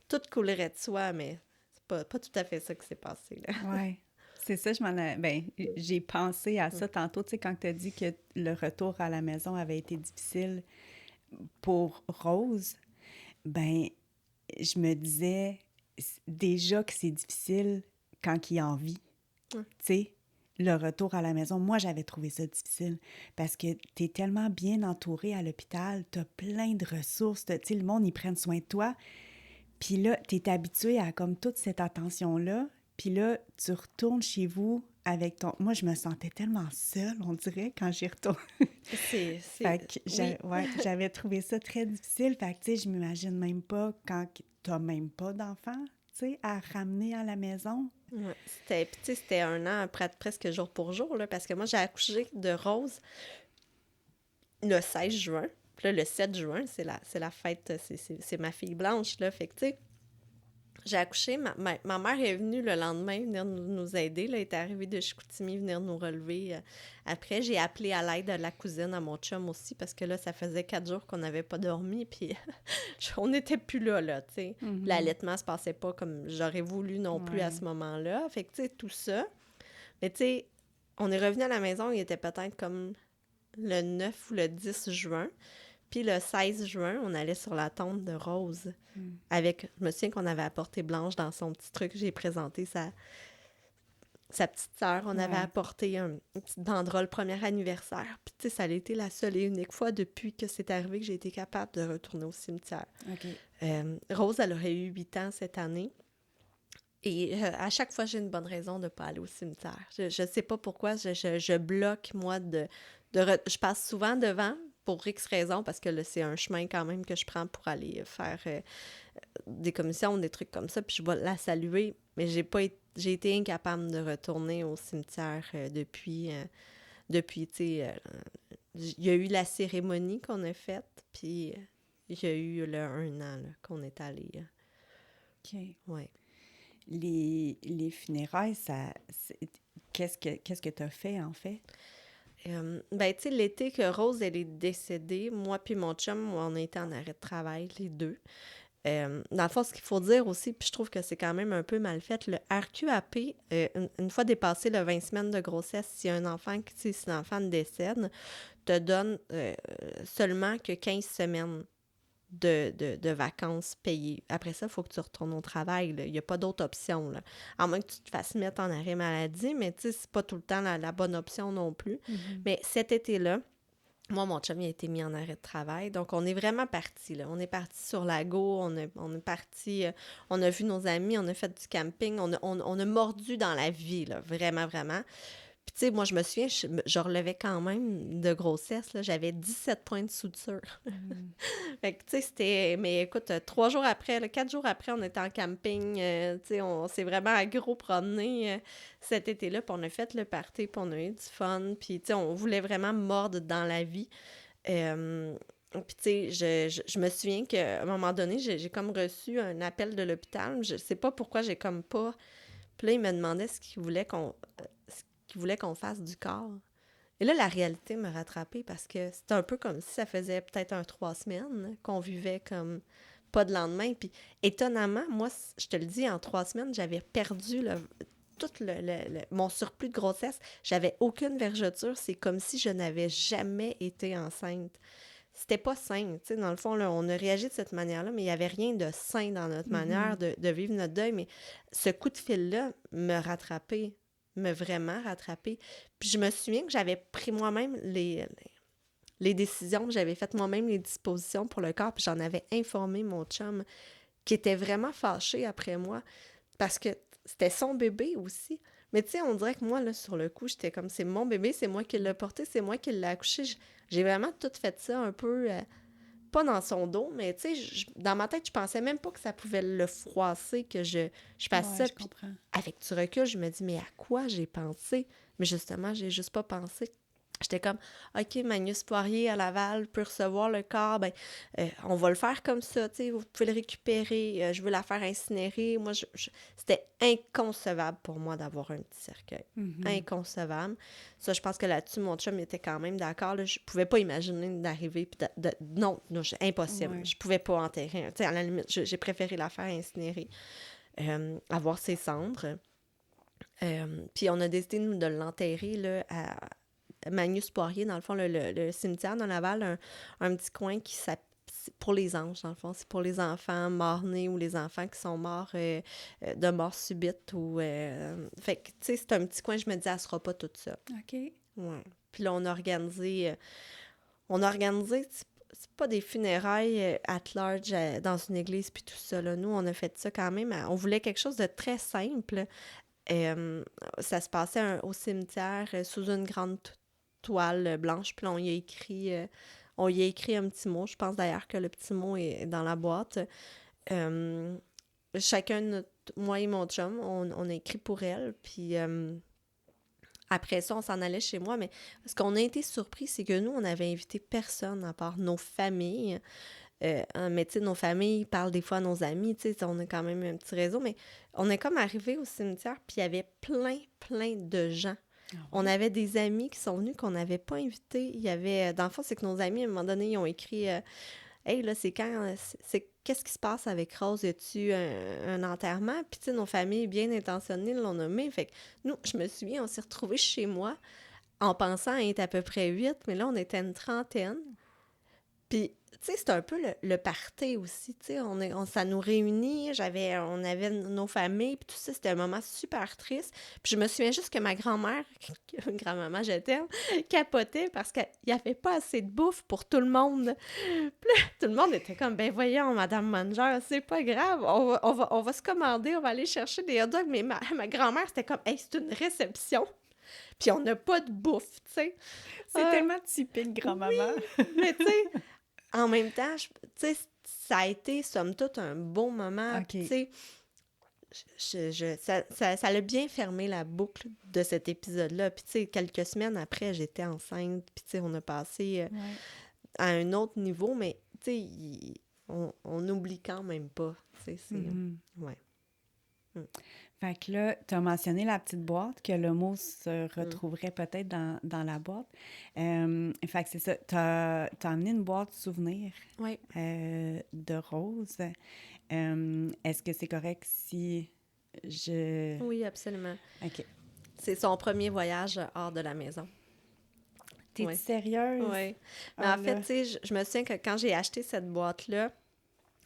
tout coulerait de soi, mais c'est pas tout à fait ça qui s'est passé, là. Oui, c'est ça, j'ai pensé à ça tantôt, tu sais, quand tu as dit que le retour à la maison avait été difficile pour Rose, je me disais déjà que c'est difficile quand il en vit. Tu sais, le retour à la maison, moi, j'avais trouvé ça difficile parce que tu es tellement bien entourée à l'hôpital, tu as plein de ressources, tu sais, le monde, ils prennent soin de toi. Puis là, tu es habitué à comme toute cette attention-là Puis là, tu retournes chez vous avec ton... Moi, je me sentais tellement seule, on dirait, quand j'y retourne. Fait que Oui. j'avais trouvé ça très difficile. Fait que, tu sais, je m'imagine même pas quand t'as même pas d'enfant, tu sais, à ramener à la maison. Ouais. Puis tu sais, c'était un an presque jour pour jour, là, parce que moi, j'ai accouché de Rose le 16 juin. Puis là, le 7 juin, c'est la fête, c'est ma fille Blanche, là. Fait que, tu sais, j'ai accouché, ma mère est venue le lendemain venir nous aider, là, elle était arrivée de Chicoutimi venir nous relever. Après, j'ai appelé à l'aide de la cousine à mon chum aussi, parce que là, ça faisait 4 jours qu'on n'avait pas dormi, puis on n'était plus là, tu sais. L'allaitement se passait pas comme j'aurais voulu non plus à ce moment-là. Fait que, tu sais, tout ça. Mais, tu sais, on est revenu à la maison, il était peut-être comme le 9 ou le 10 juin. Puis le 16 juin, on allait sur la tombe de Rose. Avec, je me souviens qu'on avait apporté Blanche dans son petit truc. J'ai présenté sa petite sœur. On avait apporté une petite banderole premier anniversaire. Puis, tu sais, ça a été la seule et unique fois depuis que c'est arrivé que j'ai été capable de retourner au cimetière. Rose, elle aurait eu 8 ans cette année. Et à chaque fois, j'ai une bonne raison de ne pas aller au cimetière. Je ne sais pas pourquoi, je bloque, moi, je passe souvent devant pour X raisons, parce que là, c'est un chemin quand même que je prends pour aller faire des commissions, des trucs comme ça, puis je vais la saluer, mais j'ai été incapable de retourner au cimetière depuis, tu sais, il y a eu la cérémonie qu'on a faite, puis il y a eu là, 1 an là, qu'on est allé. OK. Ouais. Les funérailles, qu'est-ce que tu as fait, en fait? Ben, tu sais, l'été que Rose, elle est décédée, moi puis mon chum, on a été en arrêt de travail, les deux. Dans le fond, ce qu'il faut dire aussi, puis je trouve que c'est quand même un peu mal fait, le RQAP, une fois dépassé le 20 semaines de grossesse, si l'enfant décède, te donne seulement que 15 semaines de vacances payées. Après ça, il faut que tu retournes au travail. Il n'y a pas d'autre option. Là. À moins que tu te fasses mettre en arrêt maladie, mais tu sais, c'est pas tout le temps la bonne option non plus. Mais cet été-là, moi, mon chum, il a été mis en arrêt de travail. Donc, on est vraiment partis, là. On est parti sur Lago, on est parti, on a vu nos amis, on a fait du camping, on a mordu dans la vie, là, vraiment, vraiment. Puis, tu sais, moi, je me souviens, je relevais quand même de grossesse, là, j'avais 17 points de suture. Fait que, tu sais, c'était... Mais écoute, 3 jours après, 4 jours après, on était en camping, tu sais, on s'est vraiment gros promené cet été-là, puis on a fait le party, puis on a eu du fun, puis, tu sais, on voulait vraiment mordre dans la vie. Puis, tu sais, je me souviens qu'à un moment donné, j'ai comme reçu un appel de l'hôpital. Je sais pas pourquoi j'ai comme pas... Puis là, il me demandait ce qu'il voulait qu'on fasse du corps. Et là, la réalité m'a rattrapée parce que c'était un peu comme si ça faisait peut-être 3 semaines qu'on vivait comme pas de lendemain. Puis étonnamment, moi, je te le dis, en 3 semaines, j'avais perdu tout mon surplus de grossesse. J'avais aucune vergeture. C'est comme si je n'avais jamais été enceinte. C'était pas sain, tu sais, dans le fond, là, on a réagi de cette manière-là, mais il n'y avait rien de sain dans notre manière de vivre notre deuil, mais ce coup de fil-là m'a vraiment rattrapé. Puis je me souviens que j'avais pris moi-même les décisions, j'avais fait moi-même les dispositions pour le corps, puis j'en avais informé mon chum, qui était vraiment fâché après moi, parce que c'était son bébé aussi. Mais tu sais, on dirait que moi, là, sur le coup, j'étais comme, c'est mon bébé, c'est moi qui l'ai porté, c'est moi qui l'ai accouché. J'ai vraiment tout fait ça un peu, pas dans son dos, mais tu sais, dans ma tête, je pensais même pas que ça pouvait le froisser, que je fasse ça. Je Puis comprends. avec du recul, je me dis, mais à quoi j'ai pensé? Mais justement, j'ai juste pas pensé. J'étais comme, OK, Magnus Poirier à Laval peut recevoir le corps, ben, on va le faire comme ça, tu sais, vous pouvez le récupérer, je veux la faire incinérer. Moi, c'était inconcevable pour moi d'avoir un petit cercueil. Inconcevable. Ça, je pense que là-dessus, mon chum était quand même d'accord. Là, je pouvais pas imaginer d'arriver, puis non, impossible. Ouais. Je pouvais pas enterrer. Tu sais, à la limite, j'ai préféré la faire incinérer, avoir ses cendres. Puis on a décidé, nous, de l'enterrer, là, à Magnus Poirier, dans le fond, le cimetière de Laval, un petit coin qui s'appelle pour les anges, dans le fond. C'est pour les enfants morts-nés ou les enfants qui sont morts de mort subite. Fait que, tu sais, c'est un petit coin, je me dis, elle sera pas toute seule. OK. Ouais. Puis là, on a organisé, c'est pas des funérailles at large dans une église puis tout ça, là. Nous, on a fait ça quand même. On voulait quelque chose de très simple, Ça se passait au cimetière sous une grande toile blanche. Puis là, on y a écrit un petit mot. Je pense d'ailleurs que le petit mot est dans la boîte. Euh, Chacun, moi et mon chum, on a écrit pour elle. Puis après ça, on s'en allait chez moi. Mais ce qu'on a été surpris, c'est que nous, on n'avait invité personne à part nos familles. Mais tu sais, nos familles parlent des fois à nos amis, tu sais, on a quand même un petit réseau, mais on est comme arrivé au cimetière, puis il y avait plein de gens. Ah On ouais? avait des amis qui sont venus qu'on n'avait pas invités. Il y avait, dans le fond, c'est que nos amis, à un moment donné, ils ont écrit Hey, là, c'est quand, qu'est-ce qui se passe avec Rose? Y a-tu un enterrement? Puis, tu sais, nos familles bien intentionnées l'ont nommé. Fait que nous, je me souviens, on s'est retrouvés chez moi en pensant être à peu près 8, mais là, on était une trentaine. Puis, tu sais, c'est un peu le party aussi, tu sais, ça nous réunit, on avait nos familles, puis tout ça, c'était un moment super triste. Puis je me souviens juste que ma grand-mère, grand-maman, je t'aime, capotait parce qu'il n'y avait pas assez de bouffe pour tout le monde. Puis là, tout le monde était comme, ben voyons, Madame Manger, c'est pas grave, on va se commander, on va aller chercher des hot dogs. Mais ma grand-mère, c'était comme, hey, c'est une réception, puis on n'a pas de bouffe, tu sais. C'est tellement typique grand-maman. Mais tu sais, en même temps, tu sais, ça a été, somme toute, un beau moment. OK. Tu sais, ça l'a bien fermé la boucle de cet épisode-là. Puis, tu sais, quelques semaines après, j'étais enceinte. Puis, tu sais, on a passé Ouais. à un autre niveau, mais, tu sais, on n'oublie quand même pas. Tu sais, c'est... Mhm. Ouais. Fait que là, tu as mentionné la petite boîte, que le mot se retrouverait peut-être dans la boîte. Fait que c'est ça. Tu as amené une boîte souvenir Oui. de Rose. Est-ce que c'est correct si je... Oui, absolument. OK. C'est son premier voyage hors de la maison. T'es-tu Ouais. sérieuse? Oui. Mais Ah, en fait, là. tu sais, je me souviens que quand j'ai acheté cette boîte-là,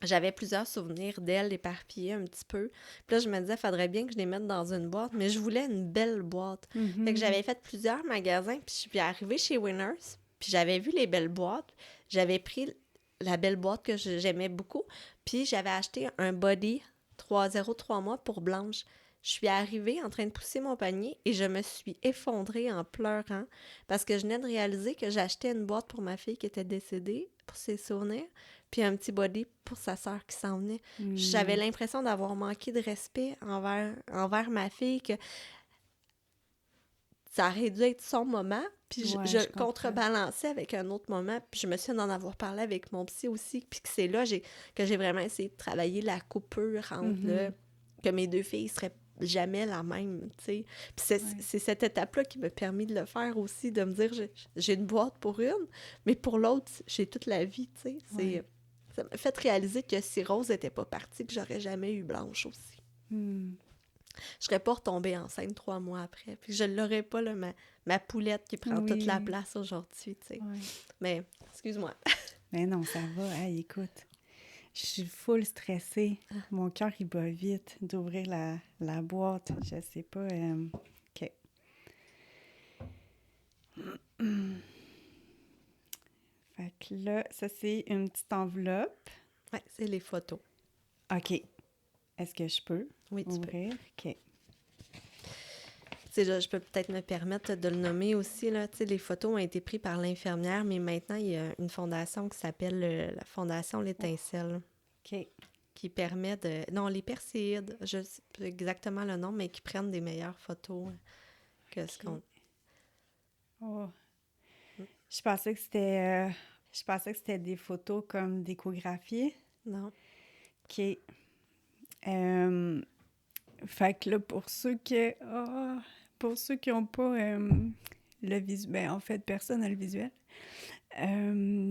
j'avais plusieurs souvenirs d'elle éparpillés un petit peu. Puis là, je me disais, faudrait bien que je les mette dans une boîte, mais je voulais une belle boîte. Mhm. Fait que j'avais fait plusieurs magasins, puis je suis arrivée chez Winners, puis j'avais vu les belles boîtes. J'avais pris la belle boîte que j'aimais beaucoup, puis j'avais acheté un body 3 mois pour Blanche. Je suis arrivée en train de pousser mon panier et je me suis effondrée en pleurant parce que je venais de réaliser que j'achetais une boîte pour ma fille qui était décédée, pour ses souvenirs, puis un petit body pour sa sœur qui s'en venait. J'avais l'impression d'avoir manqué de respect envers ma fille, que ça aurait dû être son moment, puis Ouais, je je comprends. contrebalançais avec un autre moment, puis je me souviens d'en avoir parlé avec mon psy aussi, puis que c'est là que j'ai vraiment essayé de travailler la coupure entre que mes deux filles seraient jamais la même, tu sais. Puis c'est cette étape-là qui m'a permis de le faire aussi, de me dire, j'ai une boîte pour une, mais pour l'autre, j'ai toute la vie, tu sais. Ouais. Ça m'a fait réaliser que si Rose n'était pas partie, que j'aurais jamais eu Blanche aussi. Hmm. Je serais pas retombée enceinte 3 mois après. Puis je l'aurais pas, là, ma poulette qui prend toute la place aujourd'hui, tu sais. Ouais. Mais, excuse-moi. Mais non, ça va. Hey, écoute, je suis full stressée. Mon cœur, il bat vite d'ouvrir la boîte. Je sais pas. OK. Fait que là, ça, c'est une petite enveloppe. Ouais, c'est les photos. OK. Est-ce que je peux Oui, tu peux. ouvrir? OK. Tu sais, je peux peut-être me permettre de le nommer aussi, là. Tu sais, les photos ont été prises par l'infirmière, mais maintenant, il y a une fondation qui s'appelle la Fondation L'Étincelle, OK. qui permet de... Non, les Perséides, je sais plus exactement le nom, mais qui prennent des meilleures photos que ce qu'on... Oh. Je pensais que c'était des photos comme d'échographie. Non. OK. Fait que là, pour ceux qui n'ont pas le visuel, ben en fait, personne n'a le visuel.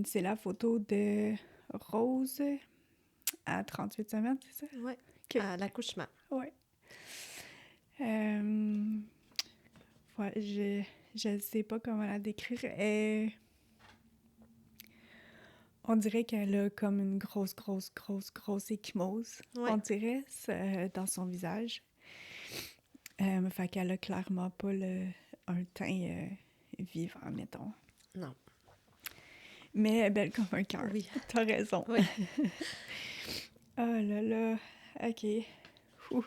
C'est la photo de Rose à 38 semaines, c'est ça? Oui, OK. à l'accouchement. Ouais. Ouais, je sais pas comment la décrire. On dirait qu'elle a comme une grosse échymose, Ouais. on dirait, dans son visage. Fait qu'elle a clairement pas un teint vivant, mettons. Non. Mais elle est belle comme un cœur. Oui. T'as raison. Oui. Oh là là. OK. Ouh.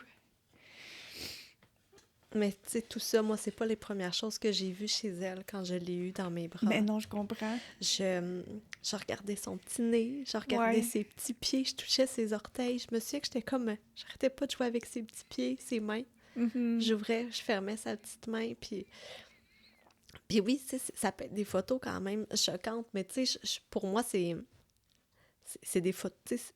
Mais tu sais, tout ça, moi, c'est pas les premières choses que j'ai vues chez elle quand je l'ai eue dans mes bras. Mais non, je comprends. Je regardais son petit nez, je regardais Ouais. ses petits pieds, je touchais ses orteils. Je me souviens que j'étais comme... J'arrêtais pas de jouer avec ses petits pieds, ses mains. Mhm. J'ouvrais, je fermais sa petite main, puis oui, tu sais, ça peut être des photos quand même choquantes, mais tu sais, pour moi, c'est des photos, tu sais,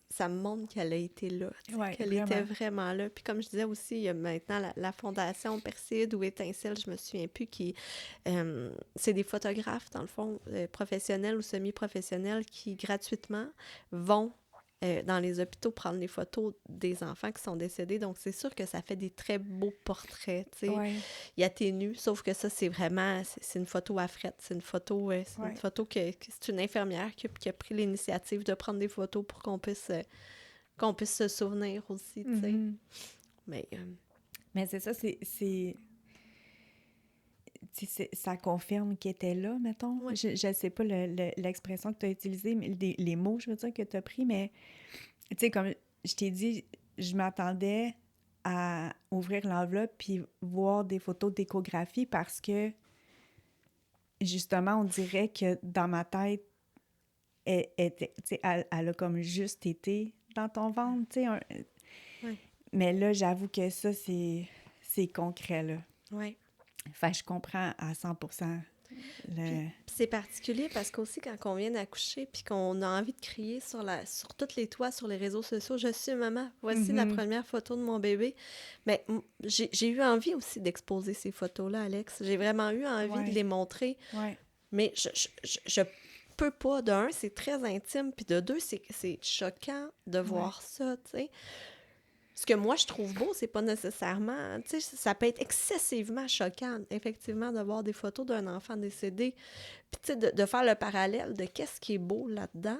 ça me montre qu'elle a été là, tu sais, Ouais, qu'elle vraiment. était vraiment là. Puis comme je disais aussi, il y a maintenant la fondation Perside ou Étincelle, je me souviens plus, c'est des photographes, dans le fond, professionnels ou semi-professionnels qui, gratuitement, vont dans les hôpitaux prendre des photos des enfants qui sont décédés. Donc, c'est sûr que ça fait des très beaux portraits, tu sais. Ouais. Il atténue, sauf que ça, c'est vraiment... C'est une photo à frette. C'est une photo, c'est une infirmière qui a pris l'initiative de prendre des photos pour qu'on puisse se souvenir aussi, tu sais. Mhm. Mais Mais c'est ça, ça confirme qu'elle était là, mettons. ouais. Je sais pas l'expression que tu as utilisée, mais les mots, je veux dire, que tu as pris, mais tu sais, comme je t'ai dit, je m'attendais à ouvrir l'enveloppe puis voir des photos d'échographie parce que, justement, on dirait que dans ma tête, elle a comme juste été dans ton ventre, tu sais. Ouais. Mais là, j'avoue que ça, c'est concret, là. Ouais. Fait que je comprends à 100% Puis c'est particulier parce qu'aussi, quand on vient d'accoucher puis qu'on a envie de crier sur tous les toits, sur les réseaux sociaux, « Je suis maman, voici la première photo de mon bébé », mais j'ai eu envie aussi d'exposer ces photos-là, Alex. J'ai vraiment eu envie de les montrer. Ouais. Mais je peux pas. De un, c'est très intime, puis de deux, c'est choquant de voir ça, tu sais. Ce que moi, je trouve beau, c'est pas nécessairement... Tu sais, ça peut être excessivement choquant, effectivement, de voir des photos d'un enfant décédé. Puis, tu sais, de faire le parallèle de qu'est-ce qui est beau là-dedans.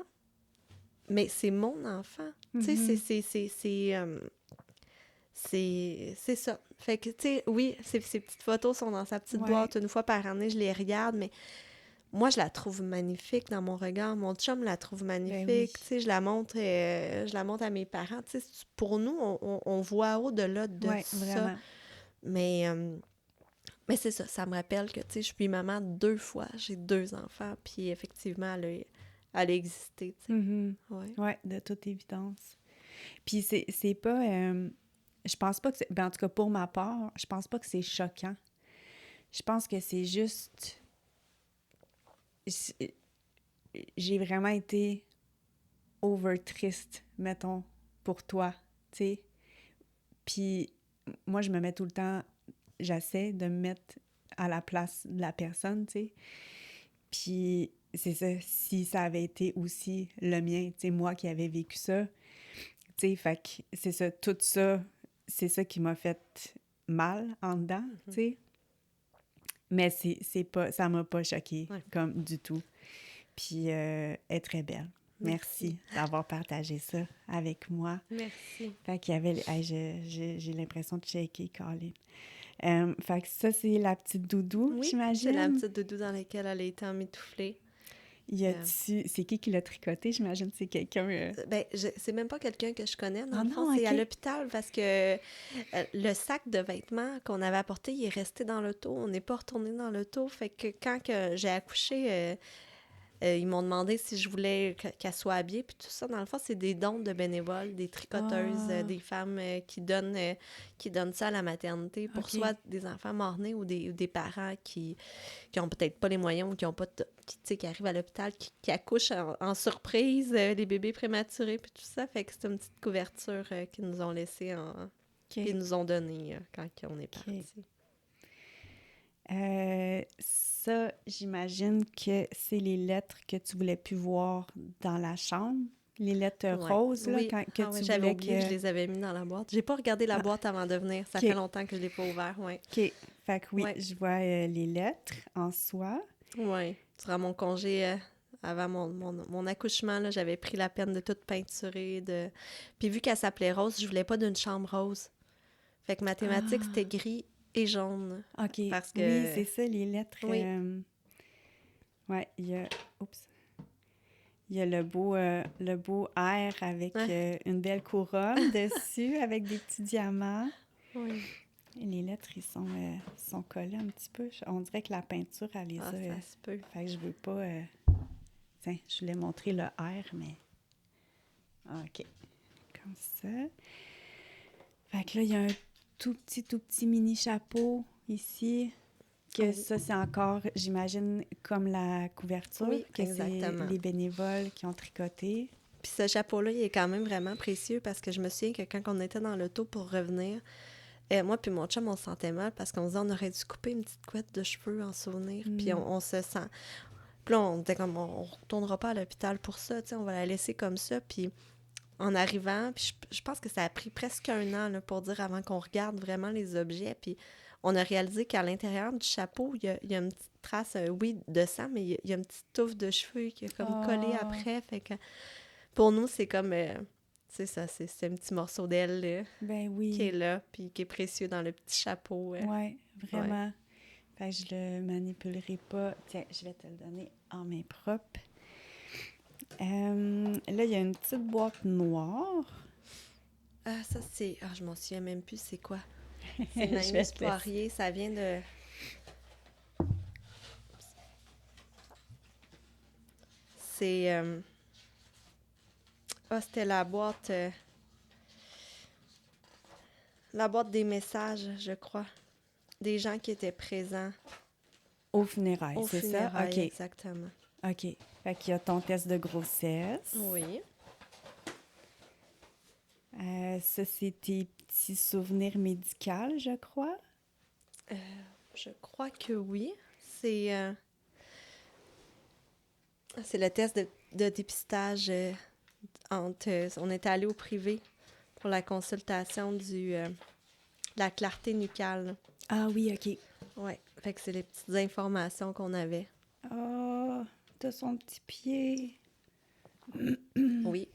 Mais c'est mon enfant. Tu sais, c'est ça. Fait que, tu sais, oui, ces petites photos sont dans sa petite boîte une fois par année, je les regarde, mais moi, je la trouve magnifique dans mon regard. Mon chum la trouve magnifique. Ben oui. Tu sais, je la montre à mes parents. Tu sais, pour nous, on voit au-delà de ça. Vraiment. Mais c'est ça. Ça me rappelle que, tu sais, je suis maman 2 fois. J'ai 2 enfants. Puis effectivement, elle a existé, tu sais. Mm-hmm. Ouais. Ouais, de toute évidence. Puis c'est pas... je pense pas que c'est... Ben, en tout cas, pour ma part, je pense pas que c'est choquant. Je pense que c'est juste... J'ai vraiment été over triste, mettons, pour toi, tu sais. Puis moi, je me mets tout le temps... J'essaie de me mettre à la place de la personne, tu sais. Puis c'est ça, si ça avait été aussi le mien, tu sais, moi qui avais vécu ça, tu sais, fait que c'est ça, tout ça, c'est ça qui m'a fait mal en dedans, tu sais. Mais c'est pas, ça m'a pas choquée, comme du tout. Puis elle est très belle. Merci d'avoir partagé ça avec moi. Merci. Fait qu'il y avait... Hey, j'ai l'impression de shaker, Colin. Fait que ça, c'est la petite doudou, Oui, j'imagine. c'est la petite doudou dans laquelle elle a été emmitouflée. C'est qui l'a tricoté? J'imagine que c'est quelqu'un... Ben, c'est même pas quelqu'un que je connais. Dans le fond, non, c'est à ok. l'hôpital parce que le sac de vêtements qu'on avait apporté, il est resté dans l'auto. On n'est pas retourné dans l'auto. Fait que quand j'ai accouché, ils m'ont demandé si je voulais qu'elle soit habillée. Puis tout ça, dans le fond, c'est des dons de bénévoles, des tricoteuses, des femmes qui donnent ça à la maternité pour soit des enfants morts-nés ou des parents qui ont peut-être pas les moyens ou qui ont pas qui arrivent à l'hôpital, qui accouchent en surprise, les bébés prématurés, puis tout ça. Fait que c'est une petite couverture qu'ils nous ont laissée, qu'ils nous ont donnée quand on est partis. Ça, j'imagine que c'est les lettres que tu voulais plus voir dans la chambre. Les lettres roses, là, que tu j'avais voulais oublié que je les avais mis dans la boîte. J'ai pas regardé la boîte avant de venir. Ça fait longtemps que je l'ai pas ouvert, OK. Fait que oui, je vois les lettres en soi. Oui. Durant mon congé, avant mon accouchement, là, j'avais pris la peine de tout peinturer. Puis vu qu'elle s'appelait Rose, je voulais pas d'une chambre rose. Fait que ma thématique, c'était gris et jaune. OK. Parce que... Oui, c'est ça, les lettres. Oui. Ouais, il y a... Oups. Il y a le beau R avec une belle couronne dessus, avec des petits diamants. Oui. Les lettres, ils sont collés un petit peu. On dirait que la peinture, elle les a... Ça se peut. Fait que je veux pas... Tiens, je voulais montrer le R, mais... OK. Comme ça. Fait que là, il y a un tout petit mini chapeau ici. Que ça, c'est encore, j'imagine, comme la couverture. Oui, que exactement. c'est les bénévoles qui ont tricoté. Puis ce chapeau-là, il est quand même vraiment précieux parce que je me souviens que quand on était dans l'auto pour revenir, moi puis mon chum, on se sentait mal parce qu'on disait on aurait dû couper une petite couette de cheveux en souvenir. Puis on se sent... Puis là, on était comme, on retournera pas à l'hôpital pour ça, tu sais, on va la laisser comme ça. Puis en arrivant, puis je pense que ça a pris presque 1 an là, pour dire avant qu'on regarde vraiment les objets. Puis on a réalisé qu'à l'intérieur du chapeau, il y a une petite trace, oui, de sang, mais il y a une petite touffe de cheveux qui a comme collé après. Fait que pour nous, c'est comme, c'est ça, c'est un petit morceau d'elle là, Ben oui. qui est là, puis qui est précieux dans le petit chapeau. Oui, vraiment. Ouais. Fait que je le manipulerai pas. Tiens, je vais te le donner en main propre. Là, il y a une petite boîte noire. Ah, ça, c'est... Ah, je m'en souviens même plus, c'est quoi? C'est Magnus Poirier, ça vient de... C'est... Ah, c'était la boîte... La boîte des messages, je crois. Des gens qui étaient présents. Aux funérailles, c'est ça? OK. Exactement. OK. Fait qu'il y a ton test de grossesse. Oui. Ça, c'est tes petits souvenirs médicaux, je crois. Je crois que oui. C'est le test de dépistage on était allé au privé pour la consultation de la clarté nucale. Ah oui, OK. Oui, fait que c'est les petites informations qu'on avait. Oh, t'as son petit pied. Oui.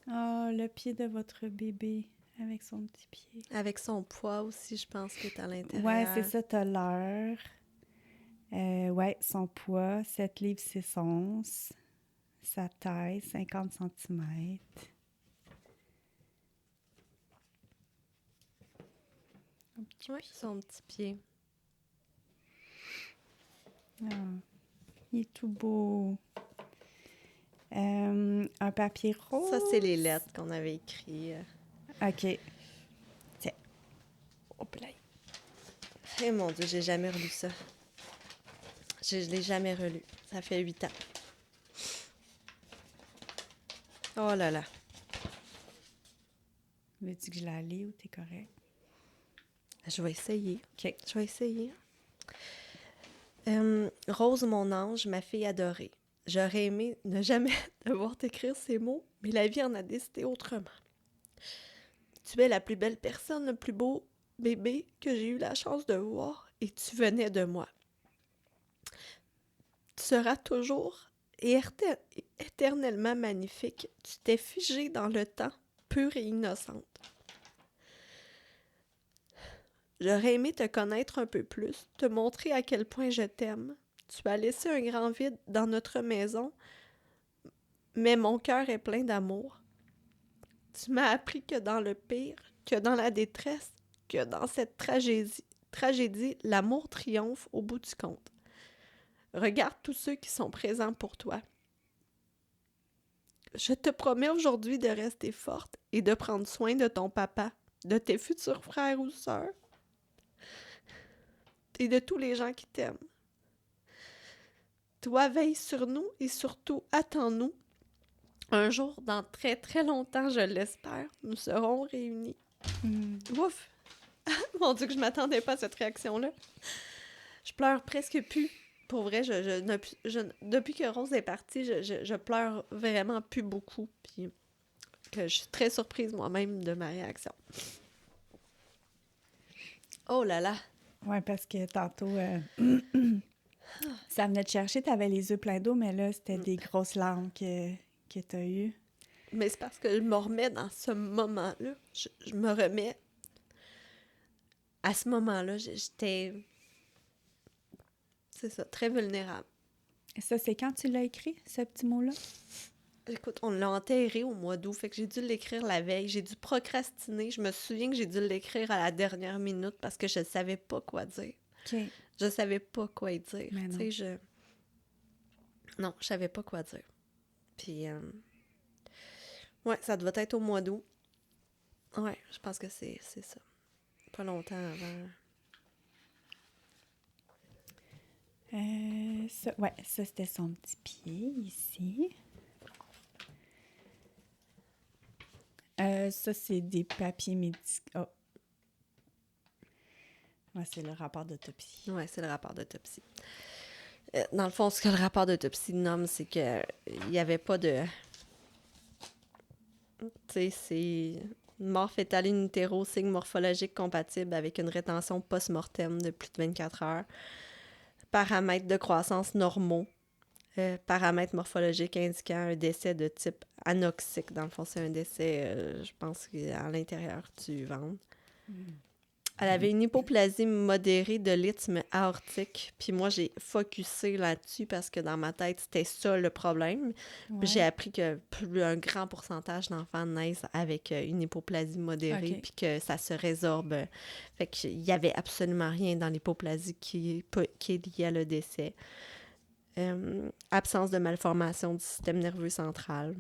Oh, le pied de votre bébé avec son petit pied. Avec son poids aussi, je pense, qui est à l'intérieur. Ouais, c'est ça, t'as l'heure. Ouais, son poids, 7 livres 6 onces. Sa taille, 50 cm. Oui, son petit pied. Oh, il est tout beau. Un papier rose. Ça, c'est les lettres qu'on avait écrites. OK. Tiens. Hop là. Eh mon Dieu, j'ai jamais relu ça. Je l'ai jamais relu. Ça fait 8 ans. Oh là là. Veux-tu que je la lis ou t'es correct? Je vais essayer. OK. Je vais essayer. Rose, mon ange, ma fille adorée. J'aurais aimé ne jamais devoir t'écrire ces mots, mais la vie en a décidé autrement. Tu es la plus belle personne, le plus beau bébé que j'ai eu la chance de voir, et tu venais de moi. Tu seras toujours et éternellement magnifique. Tu t'es figée dans le temps, pure et innocente. J'aurais aimé te connaître un peu plus, te montrer à quel point je t'aime. Tu as laissé un grand vide dans notre maison, mais mon cœur est plein d'amour. Tu m'as appris que dans le pire, que dans la détresse, que dans cette tragédie, l'amour triomphe au bout du compte. Regarde tous ceux qui sont présents pour toi. Je te promets aujourd'hui de rester forte et de prendre soin de ton papa, de tes futurs frères ou sœurs et de tous les gens qui t'aiment. Toi, veille sur nous et surtout, attends-nous. Un jour, dans très très longtemps, je l'espère, nous serons réunis. Ouf! Mon Dieu, que je m'attendais pas à cette réaction-là. Je pleure presque plus. Pour vrai, depuis que Rose est partie, je pleure vraiment plus beaucoup. Puis que je suis très surprise moi-même de ma réaction. Oh là là! Ouais, parce que tantôt, ça venait te chercher, t'avais les yeux pleins d'eau, mais là, c'était des grosses larmes que t'as eues. Mais c'est parce que je me remets dans ce moment-là. Je me remets... À ce moment-là, j'étais... C'est ça, très vulnérable. Et ça, c'est quand tu l'as écrit, ce petit mot-là? Écoute, on l'a enterré au mois d'août, fait que j'ai dû l'écrire la veille. J'ai dû procrastiner. Je me souviens que j'ai dû l'écrire à la dernière minute parce que je savais pas quoi dire. OK. Je savais pas quoi y dire. Mais non. Tu sais, Non, je savais pas quoi dire. Puis, ouais, ça doit être au mois d'août. Ouais, je pense que c'est ça. Pas longtemps avant. Ça, c'était son petit pied, ici. Ça, c'est des papiers médicaux. Oh. Ouais, c'est le rapport d'autopsie. Ouais, c'est le rapport d'autopsie. Dans le fond, ce que le rapport d'autopsie nomme, c'est que il n'y avait pas de... Tu sais, c'est une mort fétale in utero, signe morphologique compatible avec une rétention post-mortem de plus de 24 heures, paramètres de croissance normaux, paramètres morphologiques indiquant un décès de type anoxique. Dans le fond, c'est un décès, je pense, à l'intérieur du ventre. Elle avait une hypoplasie modérée de l'isthme aortique. Puis moi, j'ai focusé là-dessus parce que dans ma tête, c'était ça le problème. Ouais. Puis j'ai appris que un grand pourcentage d'enfants naissent avec une hypoplasie modérée, OK. puis que ça se résorbe. Fait qu'il n'y avait absolument rien dans l'hypoplasie qui est lié à le décès. Absence de malformation du système nerveux central.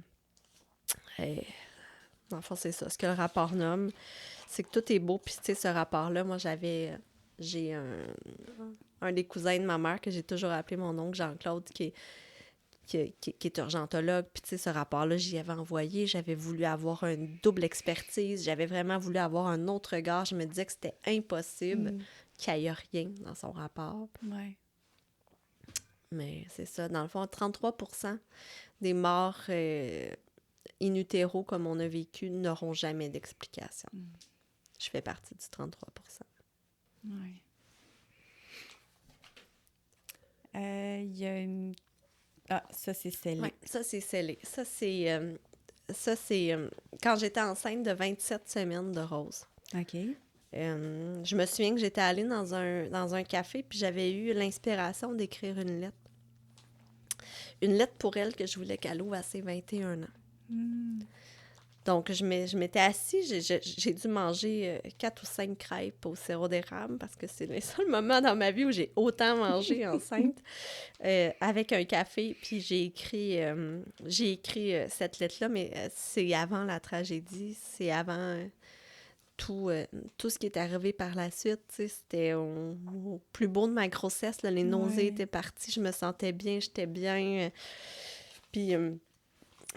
Dans le fond, c'est ça. Ce que le rapport nomme, c'est que tout est beau. Puis, tu sais, ce rapport-là, moi, j'ai un des cousins de ma mère que j'ai toujours appelé mon oncle Jean-Claude, qui est urgentologue. Puis, tu sais, ce rapport-là, j'y avais envoyé. J'avais voulu avoir une double expertise. J'avais vraiment voulu avoir un autre regard. Je me disais que c'était impossible qu'il n'y ait rien dans son rapport. Ouais. Mais c'est ça. Dans le fond, 33% des morts in utero, comme on a vécu, n'auront jamais d'explication. Je fais partie du 33%. Ouais. Il y a une... Ah, ça, c'est scellé. Oui, ça, c'est scellé. Ça, c'est quand j'étais enceinte de 27 semaines de Rose. OK. Je me souviens que j'étais allée dans un café, puis j'avais eu l'inspiration d'écrire une lettre. Une lettre pour elle que je voulais qu'elle ouvre à ses 21 ans. Donc, je m'étais assise, j'ai dû manger 4 ou 5 crêpes au sirop d'érable parce que c'est le seul moment dans ma vie où j'ai autant mangé enceinte avec un café. Puis j'ai écrit cette lettre-là, mais c'est avant la tragédie, c'est avant tout ce qui est arrivé par la suite. C'était au plus beau de ma grossesse, là, les nausées étaient parties, je me sentais bien, j'étais bien. Puis...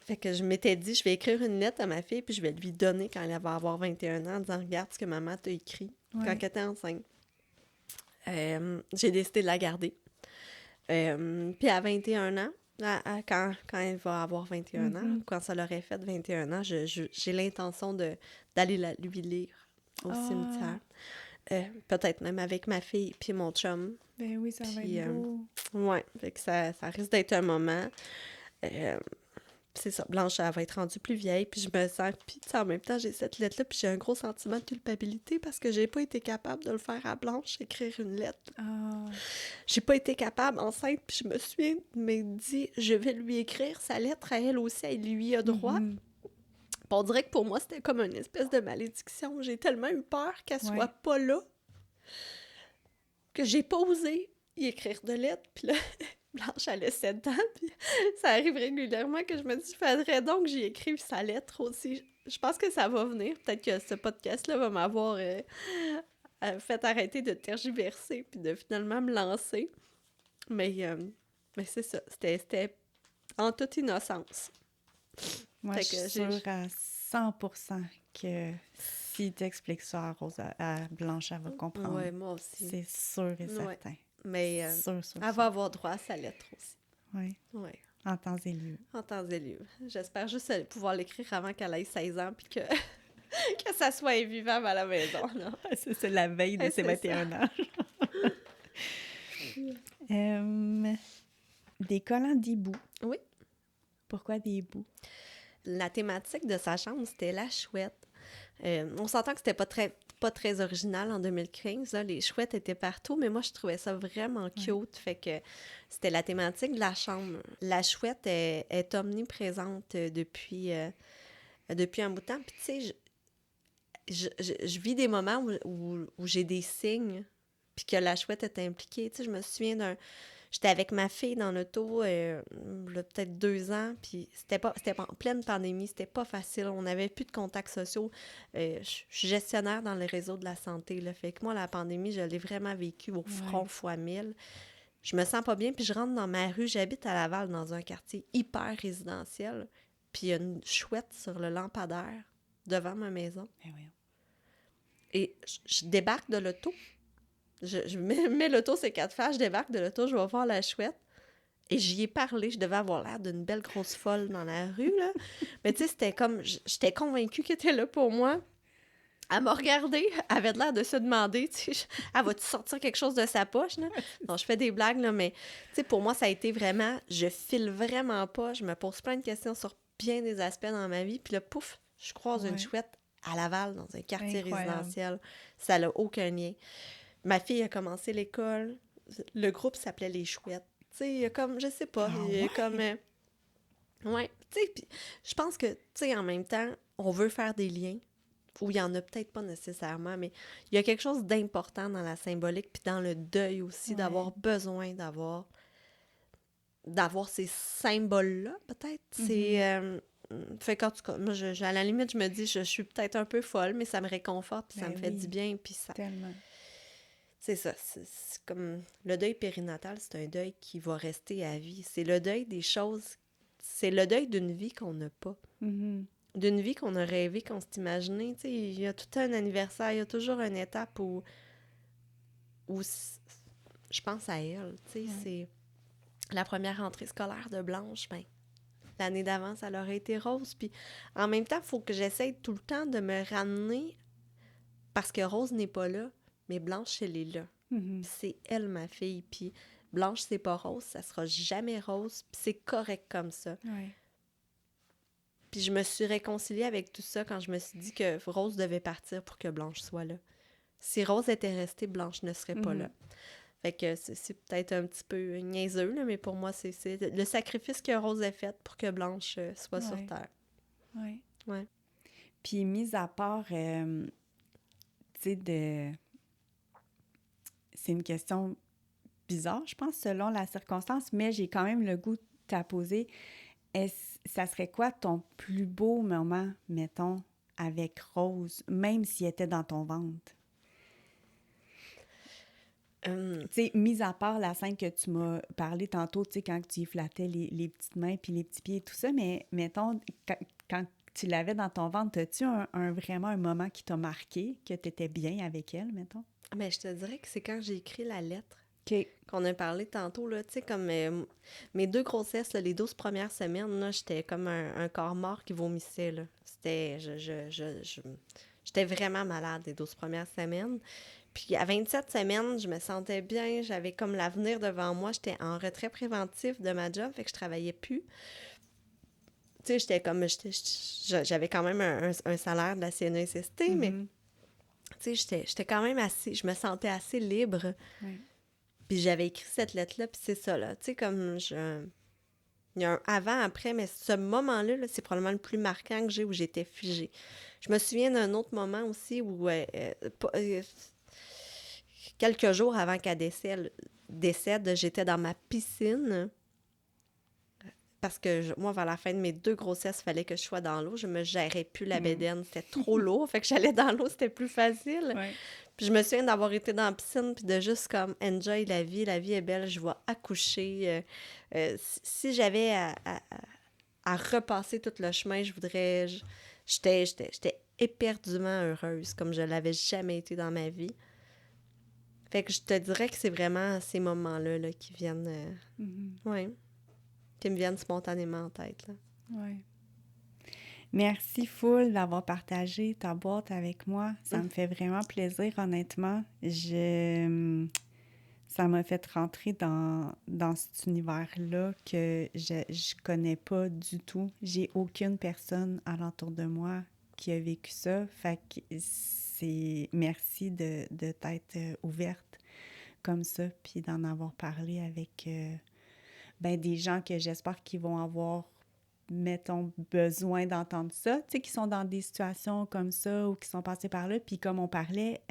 fait que je m'étais dit, je vais écrire une lettre à ma fille, puis je vais lui donner quand elle va avoir 21 ans, en disant, regarde ce que maman t'a écrit quand elle était enceinte. J'ai décidé de la garder. Puis à 21 ans, quand elle va avoir 21 ans, quand ça l'aurait fait 21 ans, j'ai l'intention d'aller lui lire au cimetière. Peut-être même avec ma fille puis mon chum. Ben oui, ça va être beau. Ouais, fait que ça risque d'être un moment... c'est ça, Blanche, elle va être rendue plus vieille, puis je me sens... Puis, en même temps, j'ai cette lettre-là, puis j'ai un gros sentiment de culpabilité parce que j'ai pas été capable de le faire à Blanche, écrire une lettre. J'ai pas été capable, enceinte, puis je me suis dit, je vais lui écrire sa lettre à elle aussi, elle lui a droit. On dirait que pour moi, c'était comme une espèce de malédiction. J'ai tellement eu peur qu'elle soit pas là que j'ai pas osé y écrire de lettre, puis là... Blanche, elle a 7 ans, puis ça arrive régulièrement que je me dis, faudrait donc que j'y écrive sa lettre aussi. Je pense que ça va venir. Peut-être que ce podcast-là va m'avoir fait arrêter de tergiverser, puis de finalement me lancer. Mais c'est ça. C'était en toute innocence. Moi, je suis sûre à 100% que si tu expliques ça à Rose, à Blanche, elle va comprendre. Oui, moi aussi. C'est sûr et certain. Mais sûr, elle va avoir droit à sa lettre aussi. Oui. Oui. En temps et lieu. En temps et lieu. J'espère juste pouvoir l'écrire avant qu'elle ait 16 ans, puis que ça soit invivable à la maison. Là. C'est la veille de ses 21 ans. Des collants d'hibou. Oui. Pourquoi des hiboux? La thématique de sa chambre, c'était la chouette. On s'entend que c'était pas très original en 2015, là. Les chouettes étaient partout, mais moi, je trouvais ça vraiment cute. Ouais. Fait que c'était la thématique de la chambre. La chouette est omniprésente depuis un bout de temps. Puis, tu sais, je vis des moments où j'ai des signes, puis que la chouette est impliquée. Tu sais, je me souviens j'étais avec ma fille dans l'auto, là, peut-être 2 ans, puis c'était en pleine pandémie, c'était pas facile, on n'avait plus de contacts sociaux. Je suis gestionnaire dans le réseau de la santé, là, fait que moi, la pandémie, je l'ai vraiment vécue au front fois 1000. Je me sens pas bien, puis je rentre dans ma rue, j'habite à Laval, dans un quartier hyper résidentiel, puis il y a une chouette sur le lampadaire devant ma maison. Ben oui. Et je débarque de l'auto. Je mets l'auto sur 4 faces, je débarque de l'auto, je vais voir la chouette. Et j'y ai parlé. Je devais avoir l'air d'une belle grosse folle dans la rue, là. Mais tu sais, c'était comme... J'étais convaincue qu'elle était là pour moi. Elle m'a regardée. Elle avait l'air de se demander, tu sais, elle va-tu sortir quelque chose de sa poche, là? Non, je fais des blagues, là, mais tu sais, pour moi, ça a été vraiment... Je file vraiment pas. Je me pose plein de questions sur bien des aspects dans ma vie. Puis là, pouf, je croise une chouette à Laval, dans un quartier résidentiel. Ça n'a aucun lien. Ma fille a commencé l'école. Le groupe s'appelait Les Chouettes. Tu sais, il y a comme, je sais pas, il y a comme... ouais, tu sais, puis je pense que, tu sais, en même temps, on veut faire des liens, où il y en a peut-être pas nécessairement, mais il y a quelque chose d'important dans la symbolique, puis dans le deuil aussi, d'avoir besoin d'avoir ces symboles-là, peut-être. C'est... fait qu'en tout cas, moi, à la limite, je me dis, je suis peut-être un peu folle, mais ça me réconforte, puis ça me fait du bien, puis ça... Tellement. C'est ça, c'est comme le deuil périnatal, c'est un deuil qui va rester à vie. C'est le deuil des choses, c'est le deuil d'une vie qu'on n'a pas. Mm-hmm. D'une vie qu'on a rêvé, qu'on s'est imaginé. Tu sais, il y a tout un anniversaire, il y a toujours une étape où je pense à elle. Tu sais, c'est la première rentrée scolaire de Blanche, ben, l'année d'avant, ça aurait été Rose. Puis en même temps, il faut que j'essaye tout le temps de me ramener parce que Rose n'est pas là. Mais Blanche, elle est là. Mm-hmm. C'est elle, ma fille. Puis Blanche, c'est pas Rose. Ça sera jamais Rose. Puis c'est correct comme ça. Ouais. Puis je me suis réconciliée avec tout ça quand je me suis dit que Rose devait partir pour que Blanche soit là. Si Rose était restée, Blanche ne serait pas là. Fait que c'est peut-être un petit peu niaiseux, là, mais pour moi, c'est le sacrifice que Rose a fait pour que Blanche soit sur Terre. Oui. Ouais. Puis, mis à part, tu sais, c'est une question bizarre, je pense, selon la circonstance, mais j'ai quand même le goût de te poser. Ça serait quoi ton plus beau moment, mettons, avec Rose, même s'il était dans ton ventre? Tu sais, mis à part la scène que tu m'as parlé tantôt, tu sais, quand tu y flattais les petites mains puis les petits pieds et tout ça, mais mettons, quand tu l'avais dans ton ventre, as-tu vraiment un moment qui t'a marqué, que tu étais bien avec elle, mettons? Mais je te dirais que c'est quand j'ai écrit la lettre OK. qu'on a parlé tantôt, là, tu sais, comme mes 2 grossesses, là, les 12 premières semaines, là, j'étais comme un corps mort qui vomissait, là. C'était... J'étais vraiment malade les 12 premières semaines. Puis à 27 semaines, je me sentais bien, j'avais comme l'avenir devant moi, j'étais en retrait préventif de ma job, fait que je travaillais plus. Tu sais, j'avais quand même un salaire de la CNESST, mais tu sais, j'étais quand même assez, je me sentais assez libre. Oui. Puis j'avais écrit cette lettre-là, puis c'est ça, là. Tu sais, comme il y a un avant, après, mais ce moment-là, là, c'est probablement le plus marquant que j'ai où j'étais figée. Je me souviens d'un autre moment aussi où, quelques jours avant qu'elle décède, j'étais dans ma piscine. Parce que moi, vers la fin de mes 2 grossesses, il fallait que je sois dans l'eau. Je me gérais plus la bédaine. C'était trop lourd. Fait que j'allais dans l'eau, c'était plus facile. Ouais. Puis je me souviens d'avoir été dans la piscine puis de juste comme enjoy la vie. La vie est belle, je vais accoucher. Si j'avais à repasser tout le chemin, je voudrais... J'étais éperdument heureuse, comme je l'avais jamais été dans ma vie. Fait que je te dirais que c'est vraiment ces moments-là là, qui viennent... ouais, qui me viennent spontanément en tête. Là. Ouais. Merci full d'avoir partagé ta boîte avec moi. Ça me fait vraiment plaisir, honnêtement. Ça m'a fait rentrer dans cet univers-là que je connais pas du tout. J'ai aucune personne alentour de moi qui a vécu ça. Fait que merci de t'être ouverte comme ça, puis d'en avoir parlé avec des gens que j'espère qu'ils vont avoir, mettons, besoin d'entendre ça, tu sais, qui sont dans des situations comme ça ou qui sont passés par là. Puis comme on parlait,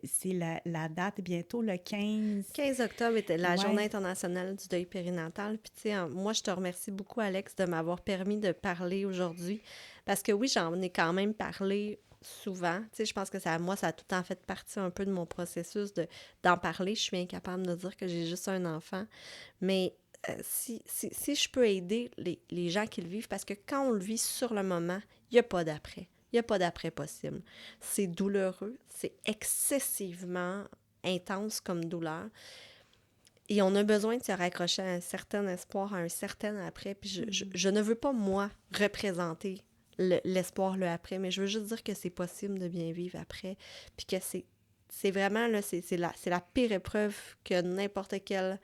c'est la date bientôt, le 15... 15 octobre était la Journée internationale du deuil périnatal. Puis, tu sais, moi, je te remercie beaucoup, Alex, de m'avoir permis de parler aujourd'hui. Parce que oui, j'en ai quand même parlé souvent. Tu sais, je pense que ça a tout le temps fait partie un peu de mon processus d'en parler. Je suis incapable de dire que j'ai juste un enfant. Mais si je peux aider les gens qui le vivent, parce que quand on le vit sur le moment, il n'y a pas d'après. Il n'y a pas d'après possible. C'est douloureux, c'est excessivement intense comme douleur. Et on a besoin de se raccrocher à un certain espoir, à un certain après. Puis je ne veux pas, moi, représenter l'espoir, le après, mais je veux juste dire que c'est possible de bien vivre après. Puis que c'est vraiment, là, c'est la pire épreuve que n'importe quel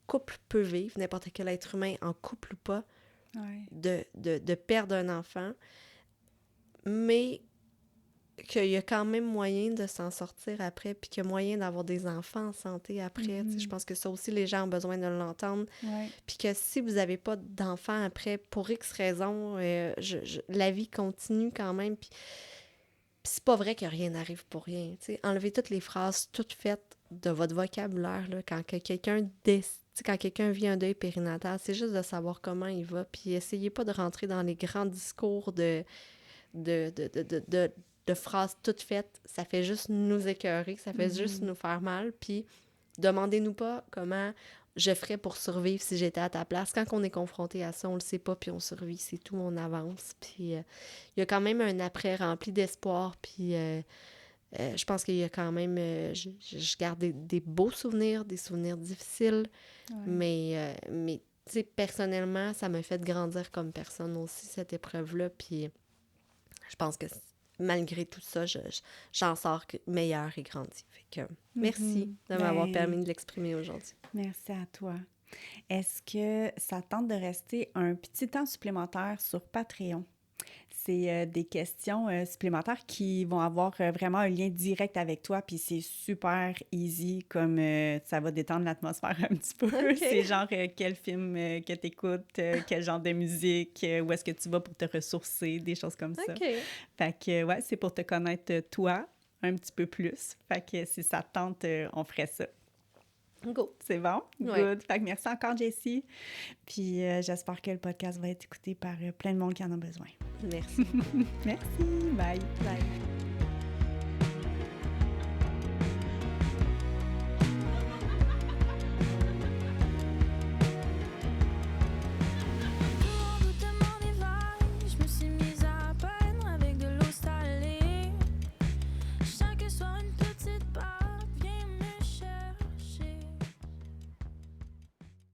couple peut vivre, n'importe quel être humain, en couple ou pas, de perdre un enfant, mais qu'il y a quand même moyen de s'en sortir après, puis qu'il y a moyen d'avoir des enfants en santé après. Je pense que ça aussi, les gens ont besoin de l'entendre. Puis que si vous n'avez pas d'enfants après, pour X raisons, la vie continue quand même, puis c'est pas vrai que rien n'arrive pour rien. Enlevez toutes les phrases toutes faites de votre vocabulaire, là, quand quelqu'un vit un deuil périnatal, c'est juste de savoir comment il va, puis essayez pas de rentrer dans les grands discours de phrases toutes faites. Ça fait juste nous écœurer, ça fait juste nous faire mal, puis demandez-nous pas comment je ferais pour survivre si j'étais à ta place. Quand on est confronté à ça, on le sait pas, puis on survit, c'est tout, on avance. Puis il y a quand même un après rempli d'espoir, puis je pense qu'il y a quand même... je garde des beaux souvenirs, des souvenirs difficiles, mais tu sais, personnellement, ça m'a fait grandir comme personne aussi, cette épreuve-là, puis je pense que malgré tout ça, j'en sors meilleure et grandie. Fait que merci de m'avoir permis de l'exprimer aujourd'hui. Merci à toi. Est-ce que ça tente de rester un petit temps supplémentaire sur Patreon? C'est des questions supplémentaires qui vont avoir vraiment un lien direct avec toi, puis c'est super easy, comme ça va détendre l'atmosphère un petit peu. Okay. C'est genre quel film que tu écoutes, quel genre de musique, où est-ce que tu vas pour te ressourcer, des choses comme ça. Fait que, ouais, c'est pour te connaître toi un petit peu plus. Fait que si ça te tente, on ferait ça. Go. C'est bon? Good. Fait que merci encore, Jessie. Puis j'espère que le podcast va être écouté par plein de monde qui en a besoin. Merci. Merci. Bye. Bye.